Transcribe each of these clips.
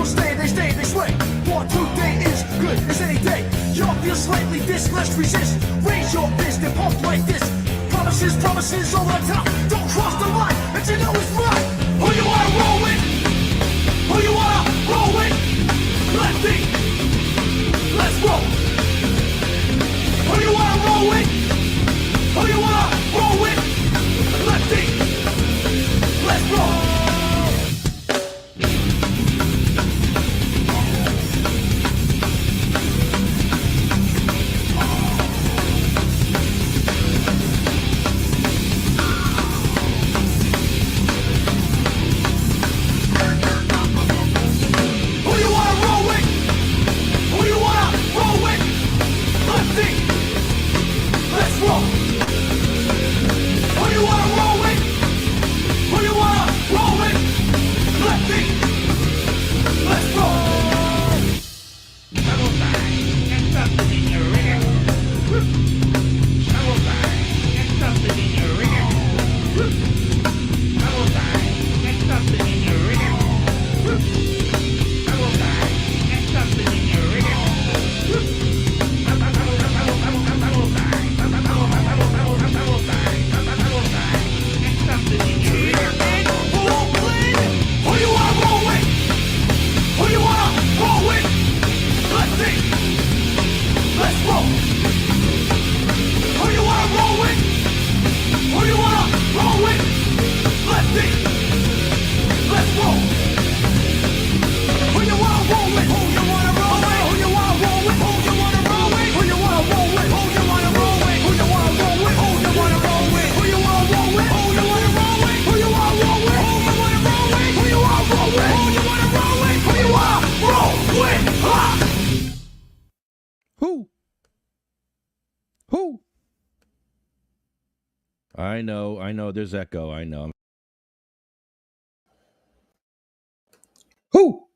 You'll stay, they sway. 1, 2 day is good as any day. Y'all feel slightly this, let's resist. Raise your fist and pump like this. Promises over the top. Don't cross the line, but you know it's right. Who you wanna roll with? Who you wanna roll with? Lefty, let's roll. Who you wanna roll with? Who you wanna roll with? Lefty, let's roll. Who? I know. There's echo. I know. Who?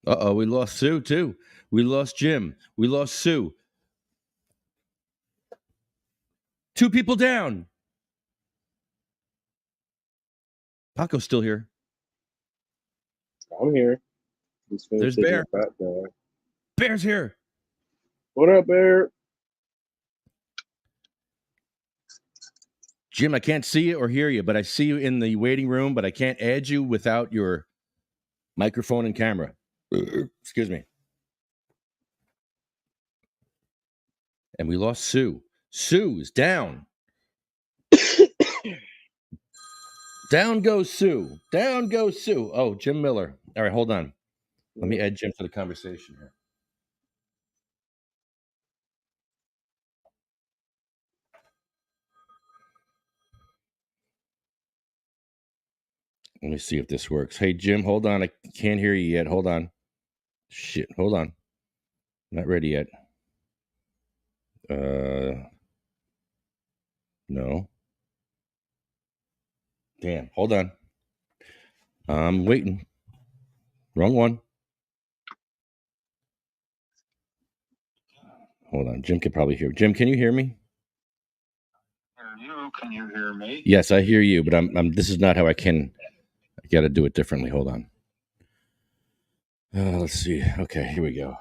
Uh-oh, we lost Sue, too. We lost Jim. We lost Sue. 2 people down. Paco's still here. I'm here. There's Bear. Bear's here. What up, Bear? Jim, I can't see you or hear you, but I see you in the waiting room, but I can't add you without your microphone and camera. Excuse me. And we lost Sue. Sue is down. Down goes Sue. Down goes Sue. Oh, Jim Miller. All right, hold on. Let me add Jim to the conversation here. Let me see if this works. Hey, Jim, hold on. I can't hear you yet. Hold on. Shit, hold on. Not ready yet. No. Damn, hold on. I'm waiting. Wrong one. Hold on. Jim can probably hear. Jim, can you hear me? Can you hear me? Yes, I hear you, but I'm this is not how I can. I got to do it differently. Hold on. Let's see. Okay, here we go.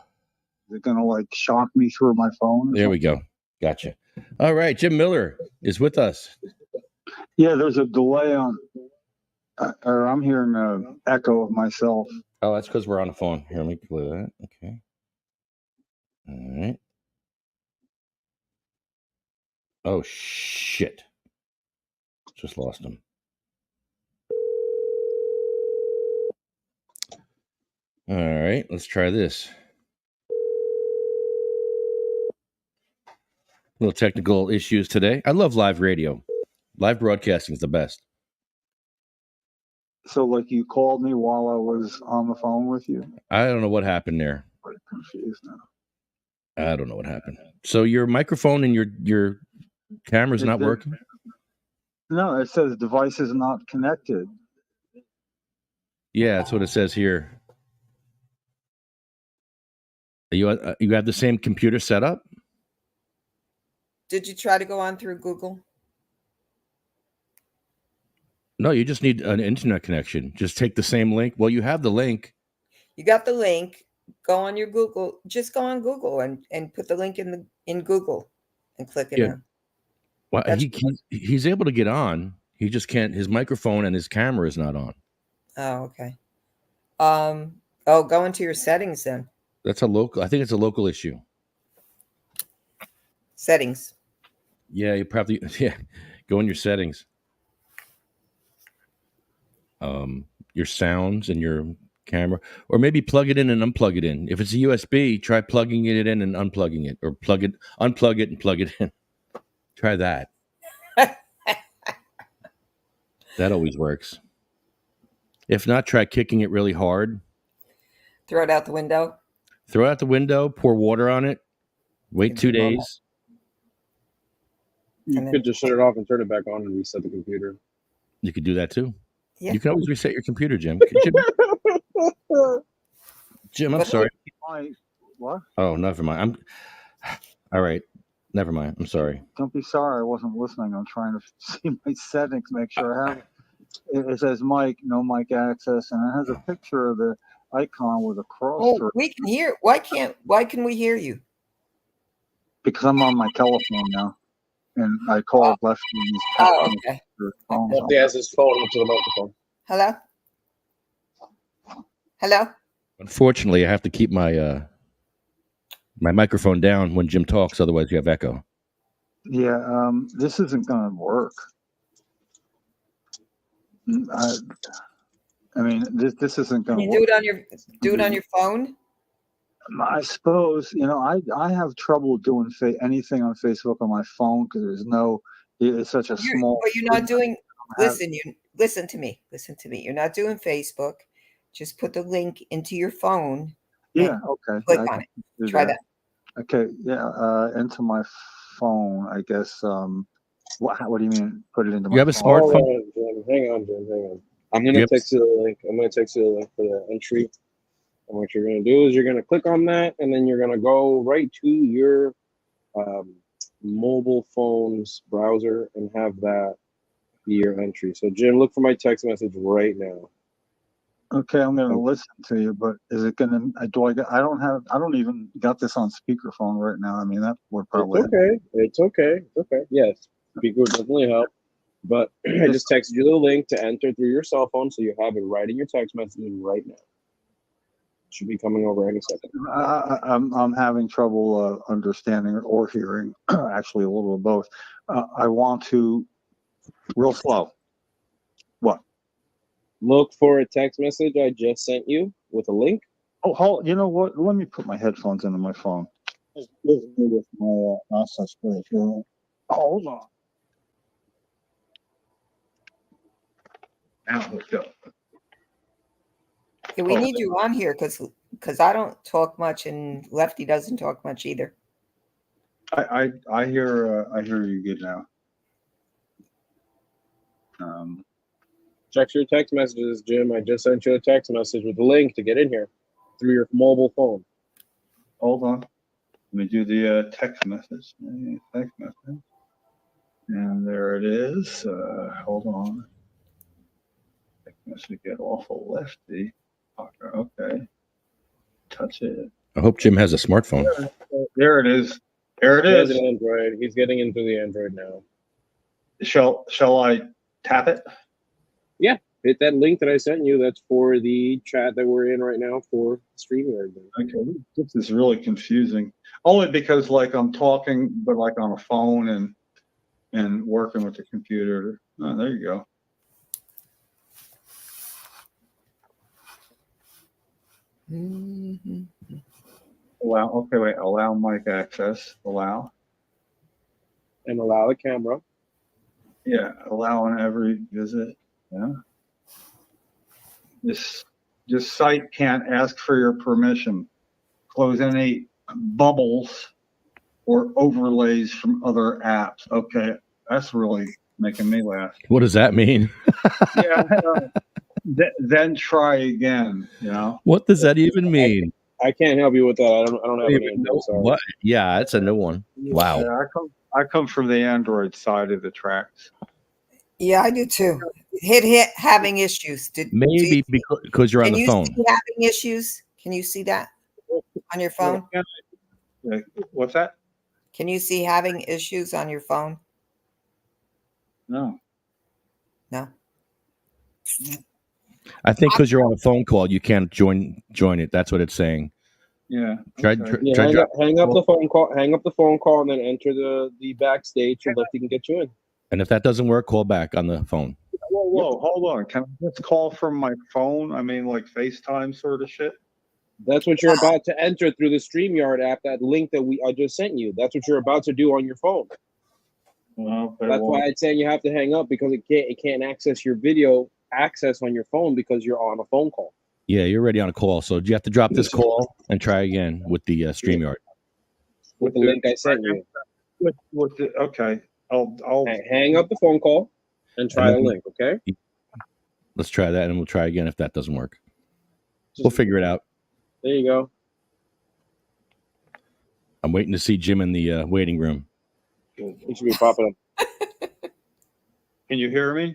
Is it going to like shock me through my phone? There we go. Gotcha. All right, Jim Miller is with us. Yeah, there's a delay on, or I'm hearing an echo of myself. Oh, that's because we're on the phone. Here, let me clear that. Okay. All right. Oh, shit. Just lost him. All right, let's try this. Little technical issues today. I love live radio. Live broadcasting is the best. So, like, you called me while I was on the phone with you? I don't know what happened there. I'm confused now. I don't know what happened. So your microphone and your camera's not working? No, it says device is not connected. Yeah, that's what it says here. You have the same computer set up? Did you try to go on through Google? No, you just need an internet connection. Just take the same link. Well, you have the link. You got the link. Go on your Google. Just go on Google and put the link in Google and click it Yeah. in. Well, That's- he's able to get on. He just can't. His microphone and his camera is not on. Oh, okay. Go into your settings then. That's a local. I think it's a local issue. Settings. Yeah, you probably go in your settings. Your sounds and your camera, or maybe plug it in and unplug it in. If it's a USB, try plugging it in and unplugging it, or unplug it and plug it in. Try that. That always works. If not, try kicking it really hard. Throw it out the window. Throw it out the window, pour water on it, wait 2 days. You And then- could just shut it off and turn it back on and reset the computer. You could do that too. Yeah. You can always reset your computer, Jim. Jim, I'm But- sorry. What? Oh, never mind. All right. Never mind. I'm sorry. Don't be sorry. I wasn't listening. I'm trying to see my settings, make sure I have it. It says mic, no mic access, and it has a picture of the icon with a cross Oh, through we can hear. Why can we hear you? because I'm on my telephone now. And I called Lefty and he's Oh, talking okay. through the phone. Lefty has his phone into the microphone. Hello? Hello? Unfortunately, I have to keep my my microphone down when Jim talks, otherwise you have echo. Yeah, this isn't going to work. I mean, this isn't going Can to you work. do it on your phone? I suppose, I have trouble doing anything on Facebook on my phone because it's such a small. But you're not doing. Listen to me. Listen to me. You're not doing Facebook. Just put the link into your phone. Yeah, okay. Click I on it. can do Try that. Okay, yeah, into my phone, I guess. What do you mean? Put it into my You have a phone? smartphone? Hold on, Jim. Hang on, Jim. I'm going to Yep. text you the link. I'm going to text you the link for the entry. And what you're going to do is you're going to click on that, and then you're going to go right to your mobile phone's browser and have that be your entry. So, Jim, look for my text message right now. Okay, I'm going to listen to you, but is it going to? I don't even got this on speakerphone right now. I mean, that would probably. It's okay. Yes, speaker would definitely help. But I just texted you the link to enter through your cell phone, so you have it right in your text message right now. Should be coming over any second. I'm having trouble understanding or hearing. Actually, a little of both. I want to real slow. What? Look for a text message I just sent you with a link. Oh, you know what? Let me put my headphones into my phone. With my access page. Hold on. Now let's go. Yeah, we need you on here because I don't talk much and Lefty doesn't talk much either. I hear you good now. Check your text messages, Jim. I just sent you a text message with a link to get in here through your mobile phone. Hold on. Let me do the text message. And there it is. Hold on. Text message get awful Lefty. Okay. Touch it. I hope Jim has a smartphone. There it is. There it He has is. an Android. He's getting into the Android now. Shall I tap it? Hit that link that I sent you. That's for the chat that we're in right now for StreamYard. Okay. This is really confusing. Only because I'm talking, but on a phone and working with the computer. Oh, there you go. Mm-hmm. Allow mic access. Allow. And allow the camera. Yeah, allow on every visit. Yeah. This site can't ask for your permission. Close any bubbles or overlays from other apps. Okay, that's really making me laugh. What does that mean? Yeah. Then try again. What does that even mean? I can't help you with that. I don't have any info. Sorry. What? Yeah, that's a new one. Wow. Yeah, I come from the Android side of the tracks. Yeah, I do too. Hit having issues. Maybe because you're on Can the you phone. see having issues? Can you see that on your phone? What's that? Can you see having issues on your phone? No. No. I think because you're on a phone call, you can't join it. That's what it's saying. Yeah. Try, okay. try, Yeah, try drop- hang up the phone call. Hang up the phone call, and then enter the backstage so Lefty can get you in. and if that doesn't work, call back on the phone. Whoa, hold on. Can I just call from my phone? I mean, like FaceTime sort of shit? That's what you're about to enter through the StreamYard app. That link that I just sent you. That's what you're about to do on your phone. Okay, That's why it's saying you have to hang up because it can't access your video access on your phone because you're on a phone call. Yeah, you're already on a call. So you have to drop this call and try again with the StreamYard. With the link I sent you. Okay. I'll Hang up the phone call and try the then- link, okay? Let's try that, and we'll try again if that doesn't work. We'll figure it out. There you go. I'm waiting to see Jim in the waiting room. It should be popping up. Can you hear me?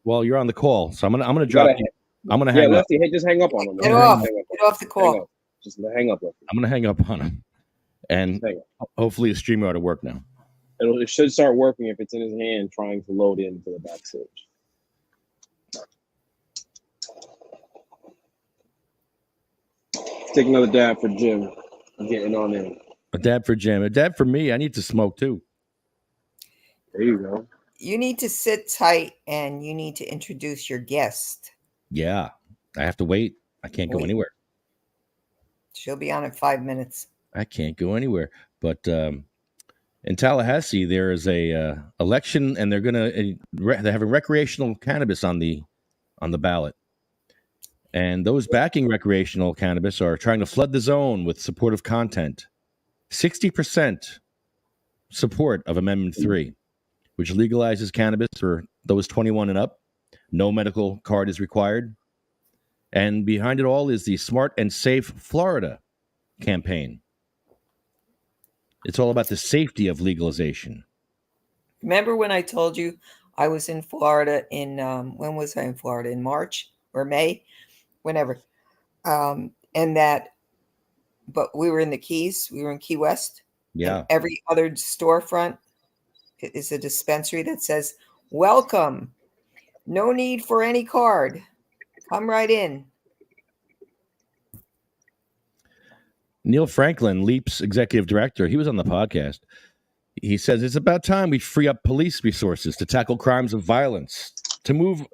Well, you're on the call, so I'm gonna You drop gotta- you. I'm gonna Yeah, hang up. Lefty, hey, just hang up on him. Get man. off. Hang up. Get off the Hang call. up. Just hang up, Lefty. I'm gonna hang up on him, and Hang up. hopefully the StreamYard will work now. It should start working if it's in his hand trying to load into the backstage. Take another dab for Jim. Getting on in. A dab for Jim, a dab for me. I need to smoke too. There you go. You need to sit tight and you need to introduce your guest. Yeah, I have to wait. I can't go Wait. anywhere. She'll be on in 5 minutes. I can't go anywhere. But in Tallahassee, there is a election, and they're they're having recreational cannabis on the ballot. And those backing recreational cannabis are trying to flood the zone with supportive content. 60% support of Amendment 3, which legalizes cannabis for those 21 and up. No medical card is required. And behind it all is the Smart and Safe Florida campaign. It's all about the safety of legalization. Remember when I told you I was in Florida in, when was I in Florida? In March or May? Whenever. And that, but we were in the Keys. We were in Key West. Yeah. And every other storefront is a dispensary that says, welcome. No need for any card. Come right in. Neil Franklin, Leap's executive director, he was on the podcast. He says it's about time we free up police resources to tackle crimes of violence, to move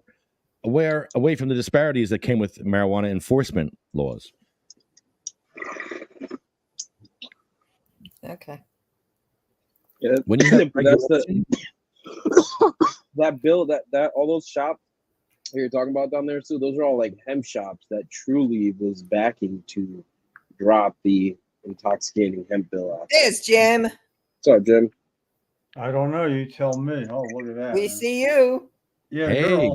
away from the disparities that came with marijuana enforcement laws. Okay. Yeah, When you have that's regulation, that bill that all those shops that you're talking about down there too. Those are all like hemp shops that Trulieve was backing to drop the intoxicating hemp bill out. There's Jim. What's up, Jim? I don't know. You tell me. Oh, look at that. We man. see you. Yeah, Hey.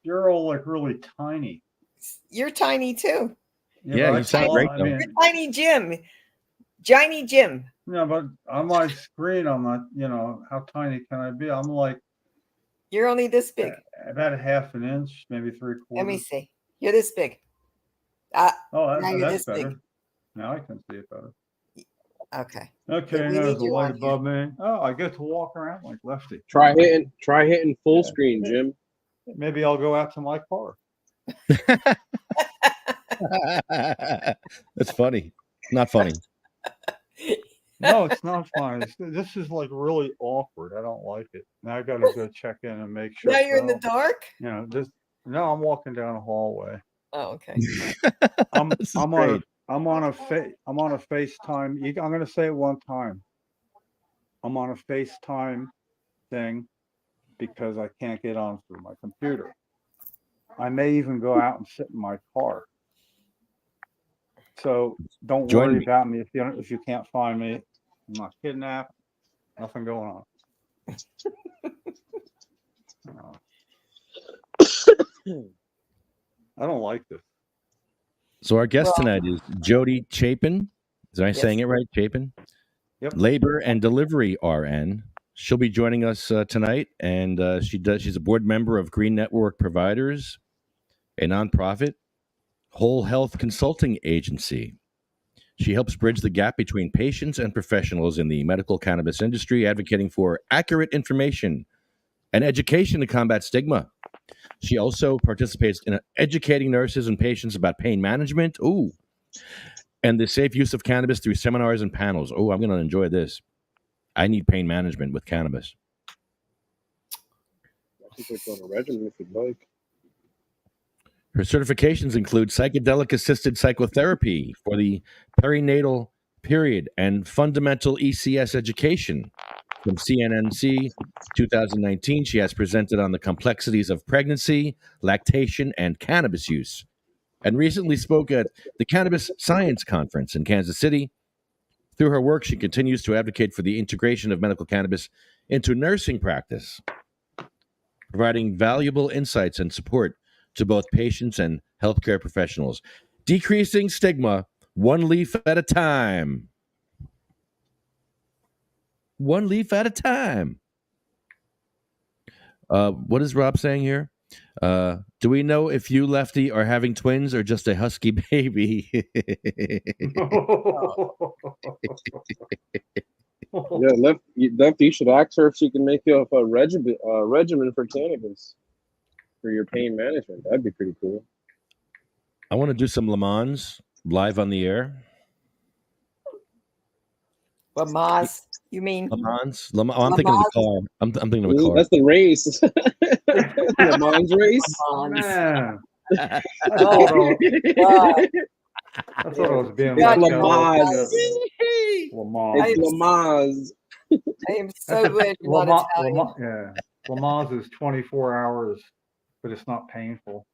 you're all like really tiny. You're tiny too. Yeah, but you I sound saw- great, I though. mean, You're tiny Jim. Giny Jim. yeah, but on my screen, I'm not, how tiny can I be? I'm like You're only this big. about a half an inch, maybe 3/4. Let me see. You're this big. Oh, Now that's you're this better. big. Now I can see it better. Okay. Okay, we there's need a you light on above me. Oh, I get to walk around like Lefty. Try hitting full screen, Jim. Maybe I'll go out to my car. That's funny. Not funny. No, it's not fine. This is like really awkward. I don't like it. Now I got to go check in and make sure. Now you're in the so, dark? No, I'm walking down a hallway. Oh, okay. This is great. I'm on a FaceTime. I'm going to say it one time. I'm on a FaceTime thing because I can't get on through my computer. I may even go out and sit in my car. So don't Join worry me. about me if you can't find me. I'm not kidnapped. Nothing going on. I don't like this. So our guest Well- tonight is Jody Chapin. Is I Yes. saying it right, Chapin? Yep. Labor and Delivery RN. She'll be joining us tonight, and she's a board member of Green Network Providers, a nonprofit Whole Health Consulting Agency. She helps bridge the gap between patients and professionals in the medical cannabis industry, advocating for accurate information and education to combat stigma. She also participates in educating nurses and patients about pain management. And the safe use of cannabis through seminars and panels. I'm going to enjoy this. I need pain management with cannabis. I think it's on a regimen if you'd like. Her certifications include psychedelic-assisted psychotherapy for the perinatal period and fundamental ECS education. From CNNC 2019, she has presented on the complexities of pregnancy, lactation, and cannabis use, and recently spoke at the Cannabis Science Conference in Kansas City. Through her work, she continues to advocate for the integration of medical cannabis into nursing practice, providing valuable insights and support to both patients and healthcare professionals. Decreasing stigma, one leaf at a time. One leaf at a time. What is Rob saying here? Do we know if you, Lefty, are having twins or just a husky baby? Yeah, Lefty, you should ask her if she can make you up a regimen for cannabis for your pain management. That'd be pretty cool. I want to do some Le Mans live on the air. Lamaze, you mean? Le Mans? I'm thinking of a car. I'm thinking of a car. That's the race. The Mons race. Man, Oh, God. I thought I was being God, let Lamaz. go. Lamaz. It's Lamaze. I am so glad you're not Italian. Yeah. Lamaze is 24 hours, but it's not painful.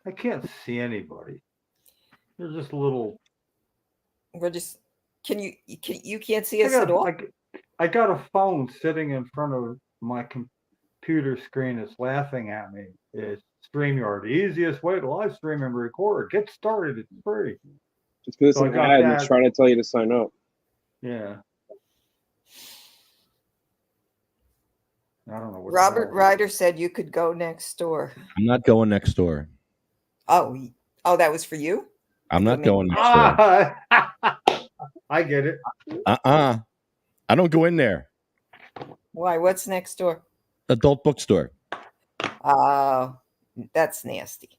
I can't see anybody. They're just little. We're just. You can't see us at all? I got a phone sitting in front of my computer screen that's laughing at me. It's StreamYard, the easiest way to live stream and record. Get started, it's free. Just because So it's an ad and it's trying to tell you to sign up. Yeah. I don't know what. Robert Ryder said you could go next door. I'm not going next door. Oh, that was for you? I'm not going next door. I get it. I don't go in there. Why? What's next door? Adult bookstore. That's nasty.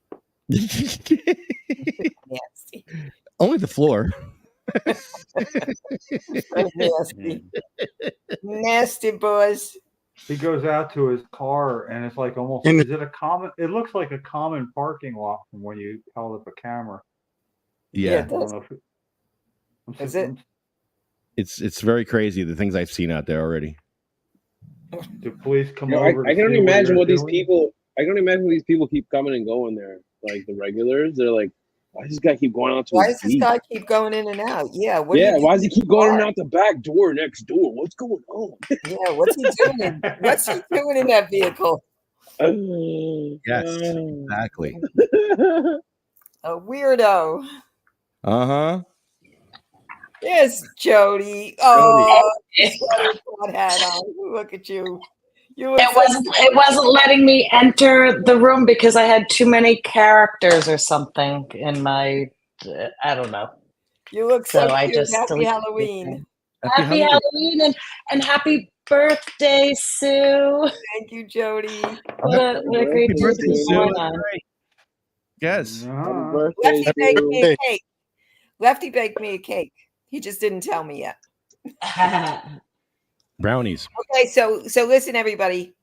Nasty. Only the floor. Nasty. Nasty boys. He goes out to his car and it's like almost. Is it a common? It looks like a common parking lot from when you held up a camera. Yeah. it does. Is it? It's very crazy the things I've seen out there already. Do police come You know, over? I can only imagine what these doing? people. I can only imagine what these people keep coming and going there. Like the regulars, they're like, why does this guy keep going out to? Why his does this beat? guy keep going in and out? Yeah. Why does he keep going in and out the back door next door? What's going on? Yeah. What's he doing? What's he doing in that vehicle? Yes, exactly. A weirdo. Uh-huh. Yes, Jody. Oh, what hat on? Look at you. It wasn't letting me enter the room because I had too many characters or something in my I don't know. You look so I cute. just Happy deleted Halloween. Happy Halloween and happy birthday, Sue. Thank you, Jody. What a great Happy birthday, birthday Sue. going on. Yes. Happy birthday, Lefty baked me a Sue. cake. Lefty baked me a cake. He just didn't tell me yet. Brownies. Okay, so listen, everybody.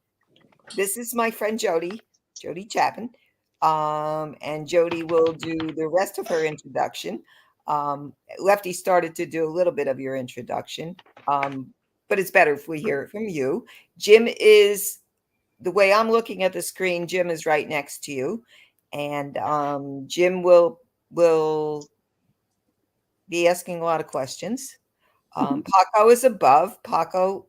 This is my friend Jody Chapin. And Jody will do the rest of her introduction. Lefty started to do a little bit of your introduction, but it's better if we hear it from you. Jim is, the way I'm looking at the screen, Jim is right next to you. And Jim will be asking a lot of questions. Paco is above. Paco's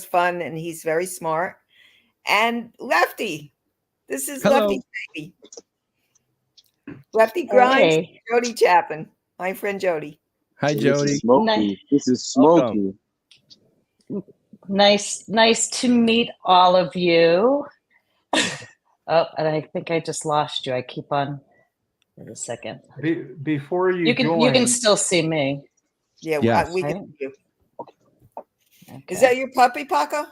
fun and he's very smart. And Lefty, this is Hello. Lefty's baby. Lefty Grimes, Hey. Jody Chapin, my friend Jody. Hi, This Jody. is Smokey. Nice. This is Smokey. Nice to meet all of you. Oh, and I think I just lost you. I keep on. Wait a second. Before you, You join, can still see me. Yeah, Yes. we Right? can see you. Okay. Is that your puppy, Paco?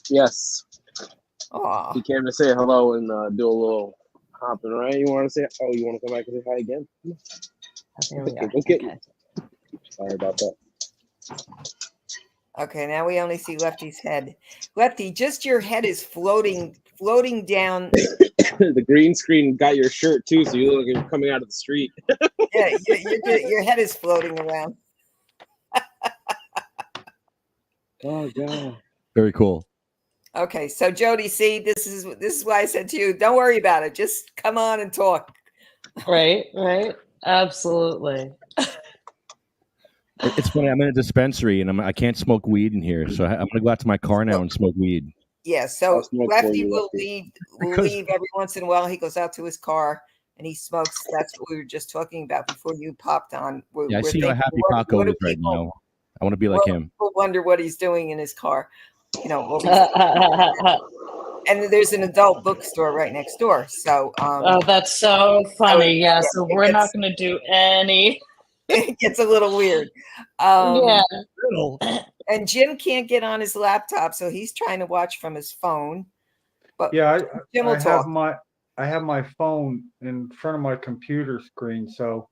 Yes. Oh, He came to say hello and do a little hopping, right? You want to say? Oh, you want to come back and say hi again? Oh, there we Okay, are. go get Okay. Sorry about that. okay. Now we only see Lefty's head. Lefty, just your head is floating down. The green screen got your shirt too, so you look like you're coming out of the street. Yeah, your head is floating around. Oh god. Very cool. Okay, so Jody, see, this is why I said to you, don't worry about it. Just come on and talk. Right. Absolutely. It's funny. I'm in a dispensary and I can't smoke weed in here, so I'm gonna go out to my car now and smoke weed. Yeah, so I'll smoke for Lefty you, will Lefty. leave every once in a while. He goes out to his car and he smokes. That's what we were just talking about before you popped on. Yeah, I We're see how thinking, happy what Paco do is right people- now. I want to be like him. People wonder what he's doing in his car. You know, what he's- and there's an adult bookstore right next door. So Oh, that's so funny. Yeah. So it we're not gets- going to do any. it gets a little weird. Yeah. And Jim can't get on his laptop, so he's trying to watch from his phone. But yeah, Jim will I talk. have my phone in front of my computer screen, so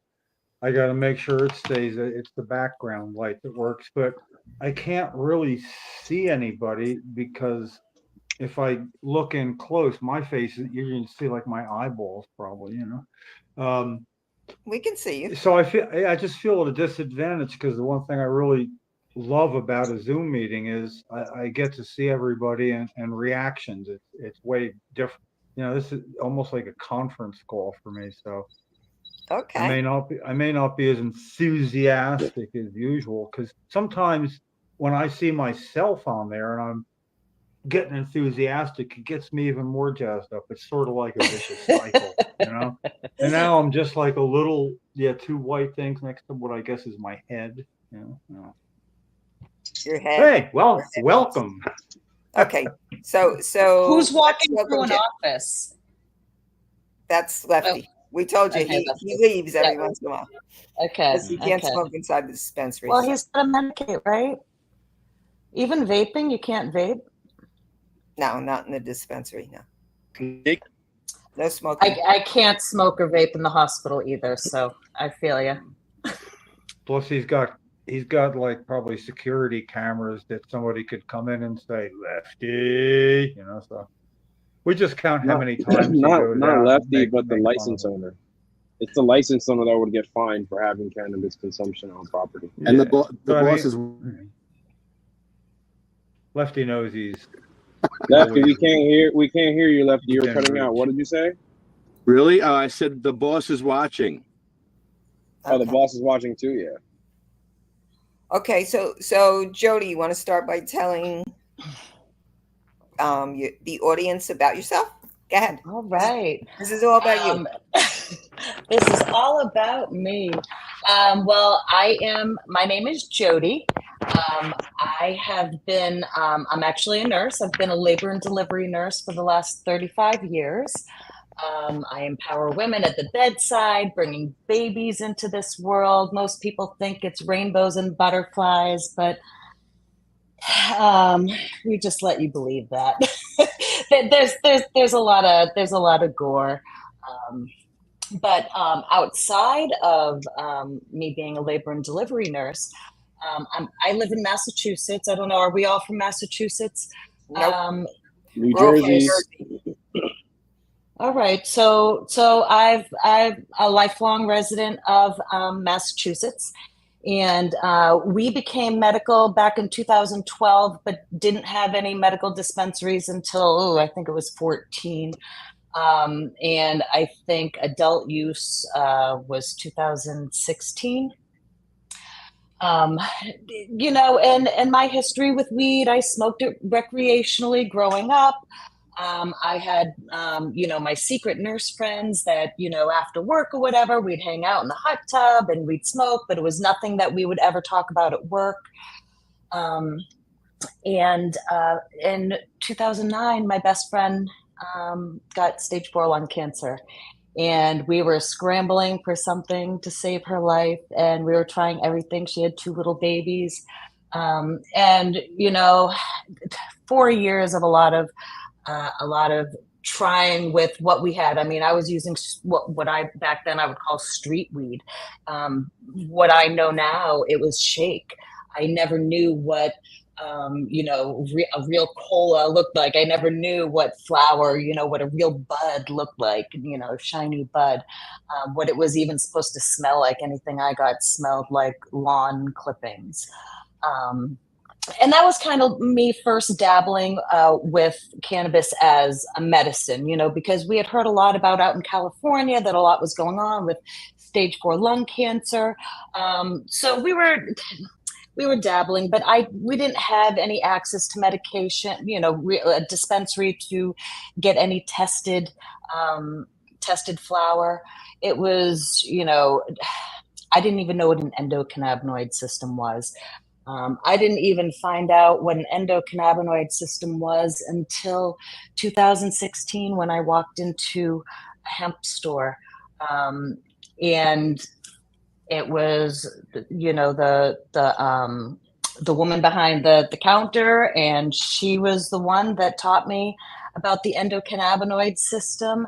I got to make sure it stays. It's the background light that works, but I can't really see anybody because if I look in close, my face, you can see like my eyeballs, probably. We can see you. So I just feel at a disadvantage because the one thing I really love about a Zoom meeting is I get to see everybody and reactions. It's way different. This is almost like a conference call for me. So Okay. I may not be as enthusiastic as usual because sometimes when I see myself on there and I'm getting enthusiastic, it gets me even more jazzed up. It's sort of like a vicious cycle, And now I'm just like a little, two white things next to what I guess is my head. Your head. Hey, well, welcome. Okay. So Who's walking welcome through an Jim. office? That's Lefty. We told you Okay, he leaves every yeah. once in a while Okay. because he can't Okay. smoke inside the dispensary. Well, so- he's got to medicate, right? Even vaping, you can't vape. No, not in the dispensary. No, Nick, no smoking. I can't smoke or vape in the hospital either. So I feel you. Plus, he's got like probably security cameras that somebody could come in and say Lefty, So we just count how many times he goes out not and Lefty, make but the fun of license him. owner. It's the license owner that would get fined for having cannabis consumption on property. And the Yeah. boss But I is Lefty knows he's Lefty, we can't hear you, Lefty. You're Within cutting out. reach. What did you say? really. I said the boss is watching. Oh, the Okay. boss is watching too. Yeah. Okay, so Jody, you want to start by telling the audience about yourself? Go ahead. All right. This is all about you. This is all about me. Well, my name is Jody. I have been, I'm actually a nurse. I've been a labor and delivery nurse for the last 35 years. I empower women at the bedside, bringing babies into this world. Most people think it's rainbows and butterflies, but we just let you believe that. there's a lot of gore. But outside of me being a labor and delivery nurse, I live in Massachusetts. I don't know. Are we all from Massachusetts? Nope. New We're all from Jersey. All right. So I'm a lifelong resident of Massachusetts, and we became medical back in 2012, but didn't have any medical dispensaries until I think it was 14. And I think adult use was 2016. And my history with weed, I smoked it recreationally growing up. I had, my secret nurse friends that, after work or whatever, we'd hang out in the hot tub and we'd smoke, but it was nothing that we would ever talk about at work. And in 2009, my best friend got stage 4 lung cancer. And we were scrambling for something to save her life. And we were trying everything. She had 2 little babies. And, 4 years of a lot of trying with what we had. I mean, I was using what I back then I would call street weed. What I know now, it was shake. I never knew what a real cola looked like. I never knew what flower, what a real bud looked like, shiny bud, what it was even supposed to smell like. Anything I got smelled like lawn clippings. And that was kind of me first dabbling with cannabis as a medicine, because we had heard a lot about out in California that a lot was going on with stage 4 lung cancer. So we were dabbling, but we didn't have any access to medication, a dispensary to get any tested flower. It was, I didn't even know what an endocannabinoid system was. I didn't even find out what an endocannabinoid system was until 2016 when I walked into a hemp store. And it was, the woman behind the counter, and she was the one that taught me about the endocannabinoid system.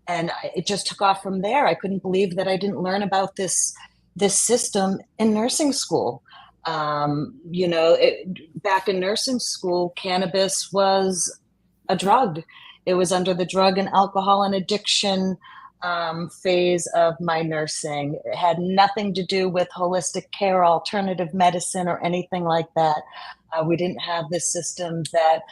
And it just took off from there. I couldn't believe that I didn't learn about this system in nursing school. Back in nursing school, cannabis was a drug. It was under the drug and alcohol and addiction phase of my nursing. It had nothing to do with holistic care, alternative medicine, or anything like that. We didn't have this system that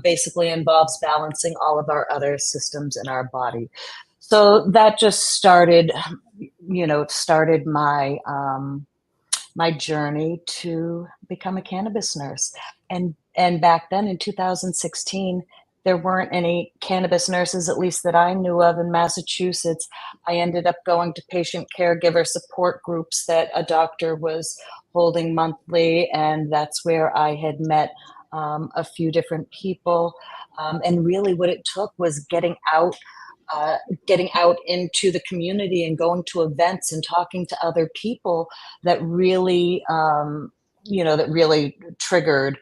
basically involves balancing all of our other systems in our body. So that just started my my journey to become a cannabis nurse. And back then in 2016, there weren't any cannabis nurses, at least that I knew of, in Massachusetts. I ended up going to patient caregiver support groups that a doctor was holding monthly, and that's where I had met a few different people. And really what it took was getting out into the community and going to events and talking to other people that really, triggered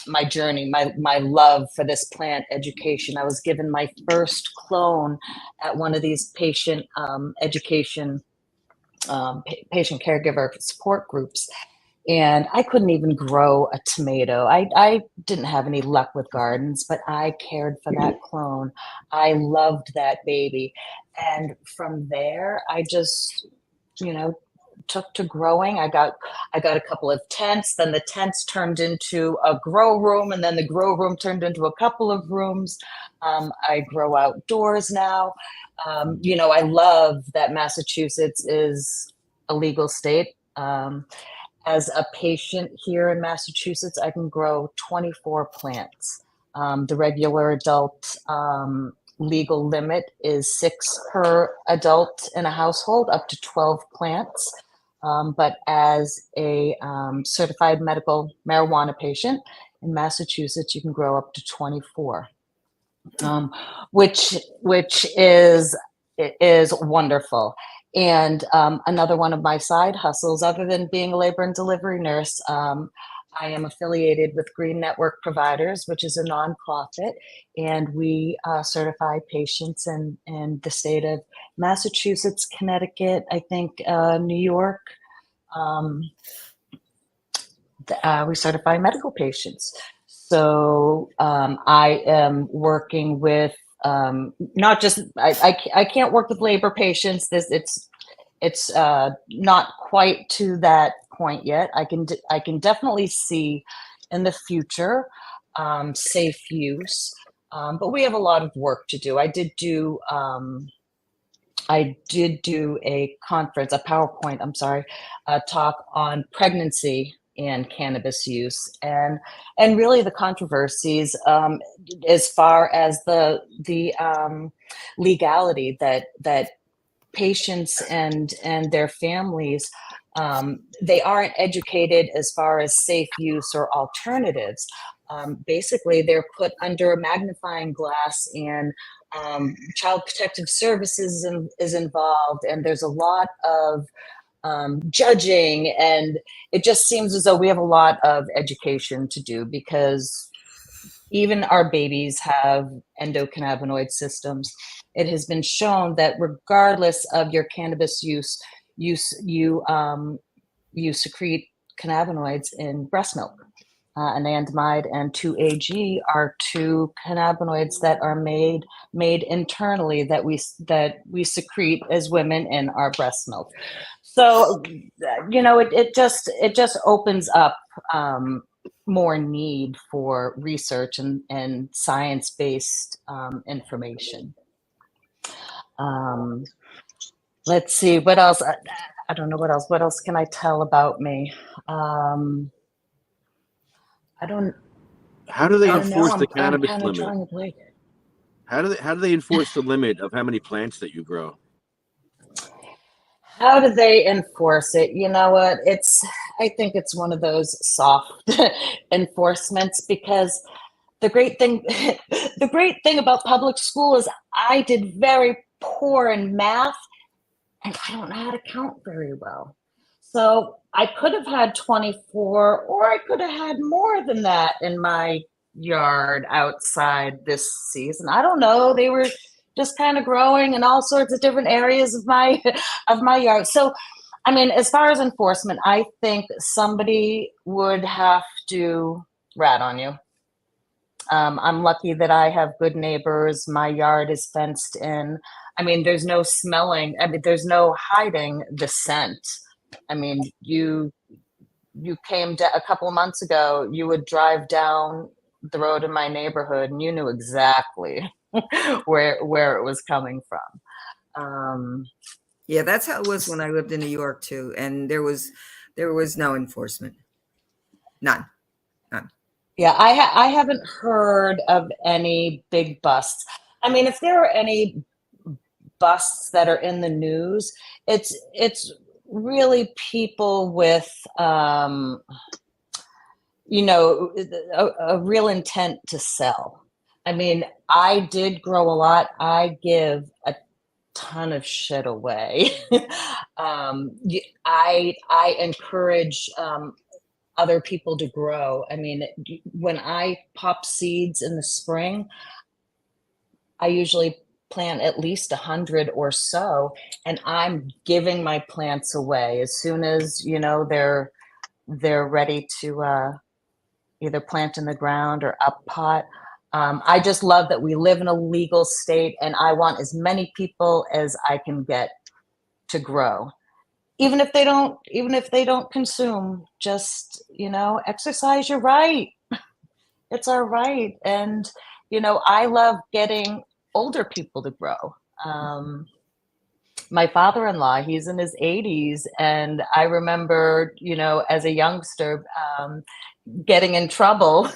my journey, my love for this plant education. I was given my first clone at one of these patient education, patient caregiver support groups. And I couldn't even grow a tomato. I didn't have any luck with gardens, but I cared for that clone. I loved that baby. And from there, I just, took to growing. I got a couple of tents, then the tents turned into a grow room, and then the grow room turned into a couple of rooms. I grow outdoors now. I love that Massachusetts is a legal state. As a patient here in Massachusetts, I can grow 24 plants. The regular adult legal limit is 6 per adult in a household, up to 12 plants. But as a certified medical marijuana patient in Massachusetts, you can grow up to 24, which is wonderful. And another one of my side hustles, other than being a labor and delivery nurse, I am affiliated with Green Network Providers, which is a nonprofit, and we certify patients in the state of Massachusetts, Connecticut, I think New York. We certify medical patients. So I am working with not just I can't work with labor patients. It's not quite to that point yet. I can definitely see in the future safe use, but we have a lot of work to do. I did do a conference, a PowerPoint, talk on pregnancy and cannabis use, and really the controversies as far as the legality that patients and their families they aren't educated as far as safe use or alternatives. Basically, they're put under a magnifying glass, and Child Protective Services is involved, and there's a lot of judging, and it just seems as though we have a lot of education to do, because even our babies have endocannabinoid systems. It has been shown that regardless of your cannabis use, you secrete cannabinoids in breast milk. Anandamide and 2-AG are two cannabinoids that are made internally that we secrete as women in our breast milk. So, it just opens up more need for research and science-based information. Let's see, what else? I don't know what else. What else can I tell about me? How do they I don't enforce know. the I'm cannabis kind of limit? drawing a blank. How do they enforce the limit of how many plants that you grow? How do they enforce it? You know what? I think it's one of those soft enforcements, because the great thing about public school is I did very poor in math, and I don't know how to count very well. So I could have had 24, or I could have had more than that in my yard outside this season. I don't know. They were just kind of growing in all sorts of different areas of my yard. So, I mean, as far as enforcement, I think somebody would have to rat on you. I'm lucky that I have good neighbors. My yard is fenced in. I mean, there's no smelling. I mean, there's no hiding the scent. I mean, you came a couple of months ago, you would drive down the road in my neighborhood and you knew exactly where it was coming from. Yeah, that's how it was when I lived in New York too, and there was no enforcement, none. Yeah, I haven't heard of any big busts. I mean, if there are any busts that are in the news, it's really people with a real intent to sell. I mean, I did grow a lot. I give a ton of shit away. I encourage other people to grow. I mean, when I pop seeds in the spring, I usually plant at least 100 or so, and I'm giving my plants away as soon as they're ready to either plant in the ground or up pot. I just love that we live in a legal state, and I want as many people as I can get to grow. Even if they don't consume, just, exercise your right. It's our right. And, I love getting older people to grow. My father-in-law, he's in his 80s. And I remember, as a youngster, getting in trouble.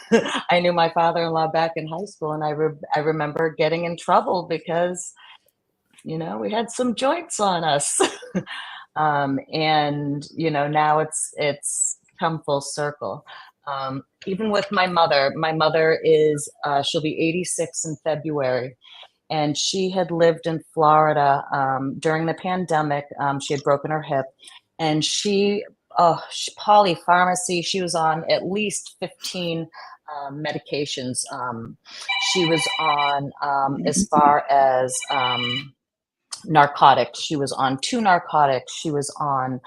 I knew my father-in-law back in high school, and I remember getting in trouble because, we had some joints on us. And now it's come full circle. Even with my mother is she'll be 86 in February, and she had lived in Florida during the pandemic. She had broken her hip, and she polypharmacy. She was on at least 15 medications. She was on as far as narcotics. She was on 2 narcotics. She was on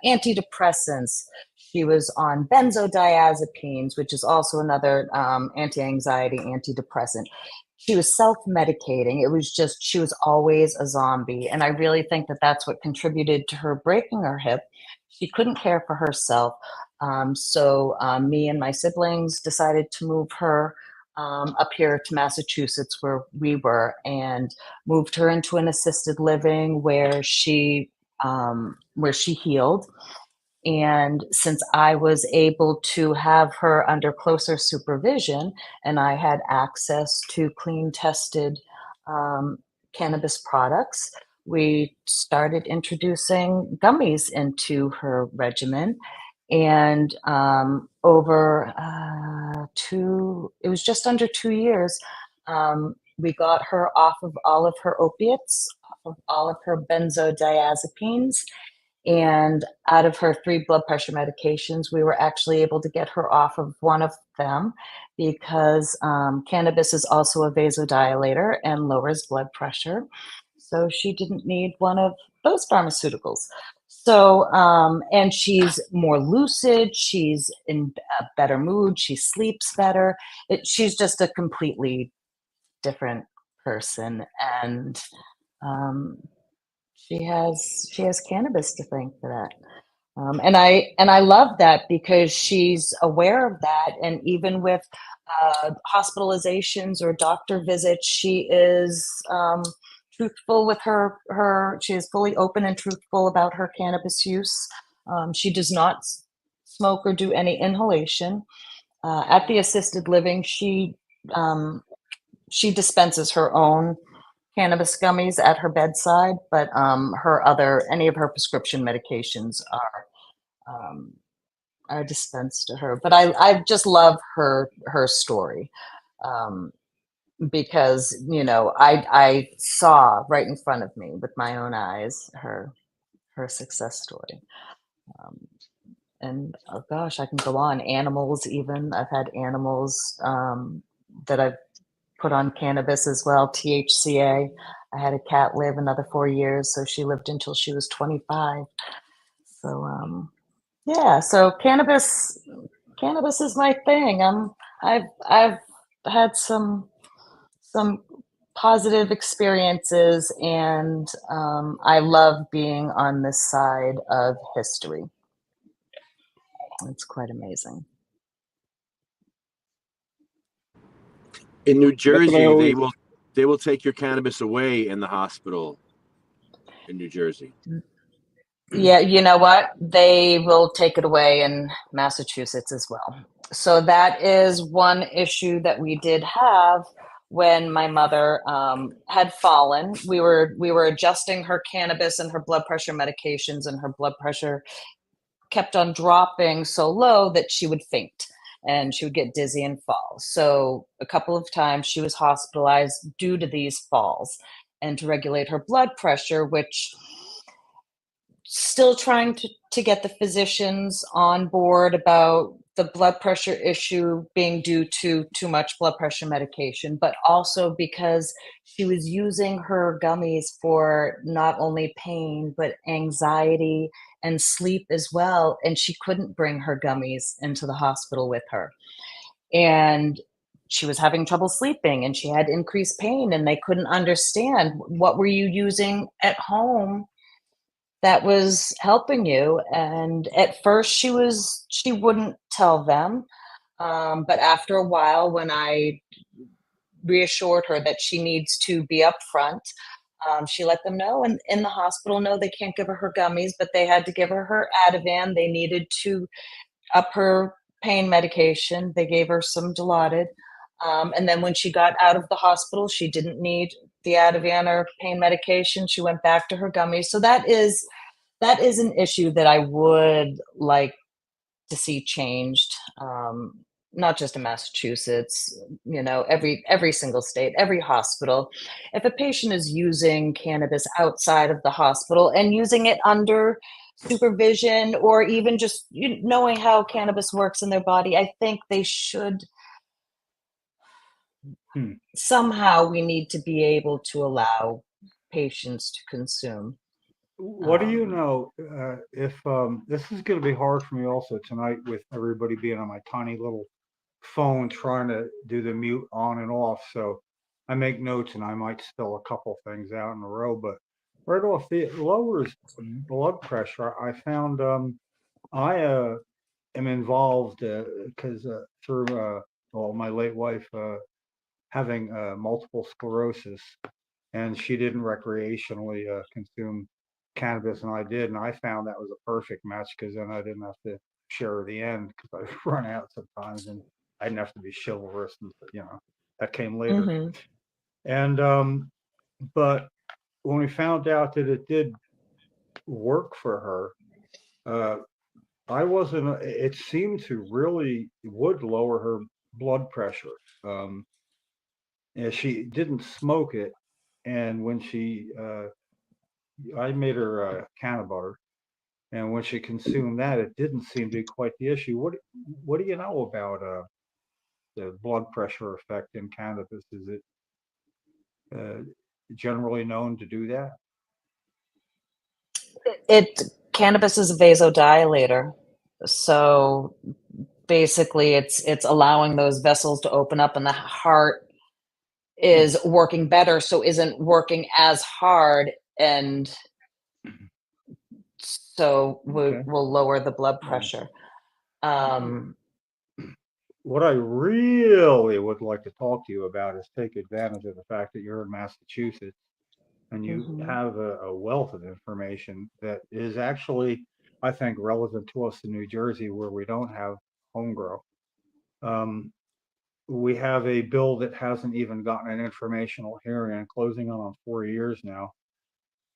antidepressants. She was on benzodiazepines, which is also another anti-anxiety antidepressant. She was self-medicating. It was just, she was always a zombie. And I really think that that's what contributed to her breaking her hip. She couldn't care for herself. So me and my siblings decided to move her up here to Massachusetts, where we were, and moved her into an assisted living where she healed. And since I was able to have her under closer supervision, and I had access to clean tested cannabis products, we started introducing gummies into her regimen. And over it was just under 2 years, we got her off of all of her opiates, off of all of her benzodiazepines, and out of her 3 blood pressure medications. We were actually able to get her off of one of them because cannabis is also a vasodilator and lowers blood pressure. So she didn't need one of those pharmaceuticals. So, and she's more lucid, she's in a better mood, she sleeps better. She's just a completely different person. And she has cannabis to thank for that. And I love that because she's aware of that. And even with hospitalizations or doctor visits, she is truthful with she is fully open and truthful about her cannabis use. She does not smoke or do any inhalation. At the assisted living, she dispenses her own cannabis gummies at her bedside, but any of her prescription medications are dispensed to her. But I just love her story, because I saw right in front of me with my own eyes her success story. And oh gosh, I can go on. Animals, even I've had animals that I've put on cannabis as well, THCA. I had a cat live another 4 years, so she lived until she was 25. So yeah, so cannabis is my thing. I've had some positive experiences, and I love being on this side of history. It's quite amazing. In New That's what I Jersey, always. they will take your cannabis away in the hospital in New Jersey. Yeah, you know what? They will take it away in Massachusetts as well. So that is one issue that we did have when my mother had fallen. We were adjusting her cannabis and her blood pressure medications, and her blood pressure kept on dropping so low that she would faint and she would get dizzy and fall. So a couple of times she was hospitalized due to these falls, and to regulate her blood pressure, which still trying to get the physicians on board about the blood pressure issue being due to too much blood pressure medication, but also because she was using her gummies for not only pain, but anxiety and sleep as well. And she couldn't bring her gummies into the hospital with her. And she was having trouble sleeping, and she had increased pain, and they couldn't understand, what were you using at home that was helping you? And at first she wouldn't tell them, but after a while, when I reassured her that she needs to be upfront, she let them know. And in the hospital, no, they can't give her her gummies, but they had to give her Ativan. They needed to up her pain medication. They gave her some Dilaudid. And then when she got out of the hospital, she didn't need the Ativan or pain medication. She went back to her gummies. So that is an issue that I would like to see changed. Not just in Massachusetts, every single state, every hospital. If a patient is using cannabis outside of the hospital and using it under supervision, or even just knowing how cannabis works in their body, I think they should. Somehow we need to be able to allow patients to consume. What do you know, if this is going to be hard for me also tonight, with everybody being on my tiny little phone trying to do the mute on and off. So I make notes, and I might spill a couple things out in a row, but right off, it lowers blood pressure. I found I am involved because through my late wife having multiple sclerosis, and she didn't recreationally consume cannabis, and I did, and I found that was a perfect match, because then I didn't have to share the end, because I run out sometimes, and I didn't have to be chivalrous, and that came later. Mhm. And but when we found out that it did work for her, I wasn't, it seemed to really would lower her blood pressure. And she didn't smoke it. And when I made her cannabar, and when she consumed that, it didn't seem to be quite the issue. What do you know about the blood pressure effect in cannabis? Is it generally known to do that? Cannabis is a vasodilator, so basically it's allowing those vessels to open up, and the heart is working better, so isn't working as hard, and so Okay. will lower the blood Yeah. pressure. What I really would like to talk to you about is take advantage of the fact that you're in Massachusetts and you Mhm. have a wealth of information that is actually, I think, relevant to us in New Jersey, where we don't have home grow. We have a bill that hasn't even gotten an informational hearing and closing on 4 years now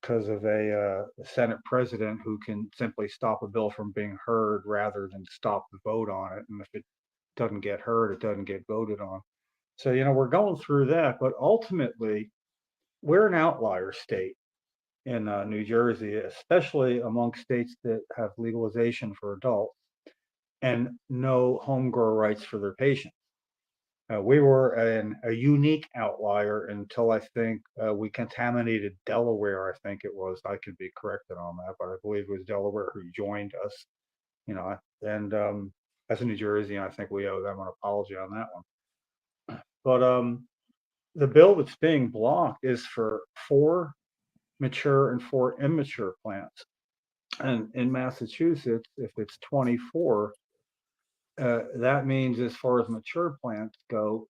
because of a Senate president who can simply stop a bill from being heard rather than stop the vote on it. And if it doesn't get heard, it doesn't get voted on. So, we're going through that, but ultimately, we're an outlier state in New Jersey, especially among states that have legalization for adults and no home grow rights for their patients. We were a unique outlier until I think we contaminated Delaware. I think it was. I could be corrected on that, but I believe it was Delaware who joined us. And as a New Jersey, I think we owe them an apology on that one. But the bill that's being blocked is for 4 mature and 4 immature plants. And in Massachusetts, if it's 24, that means as far as mature plants go,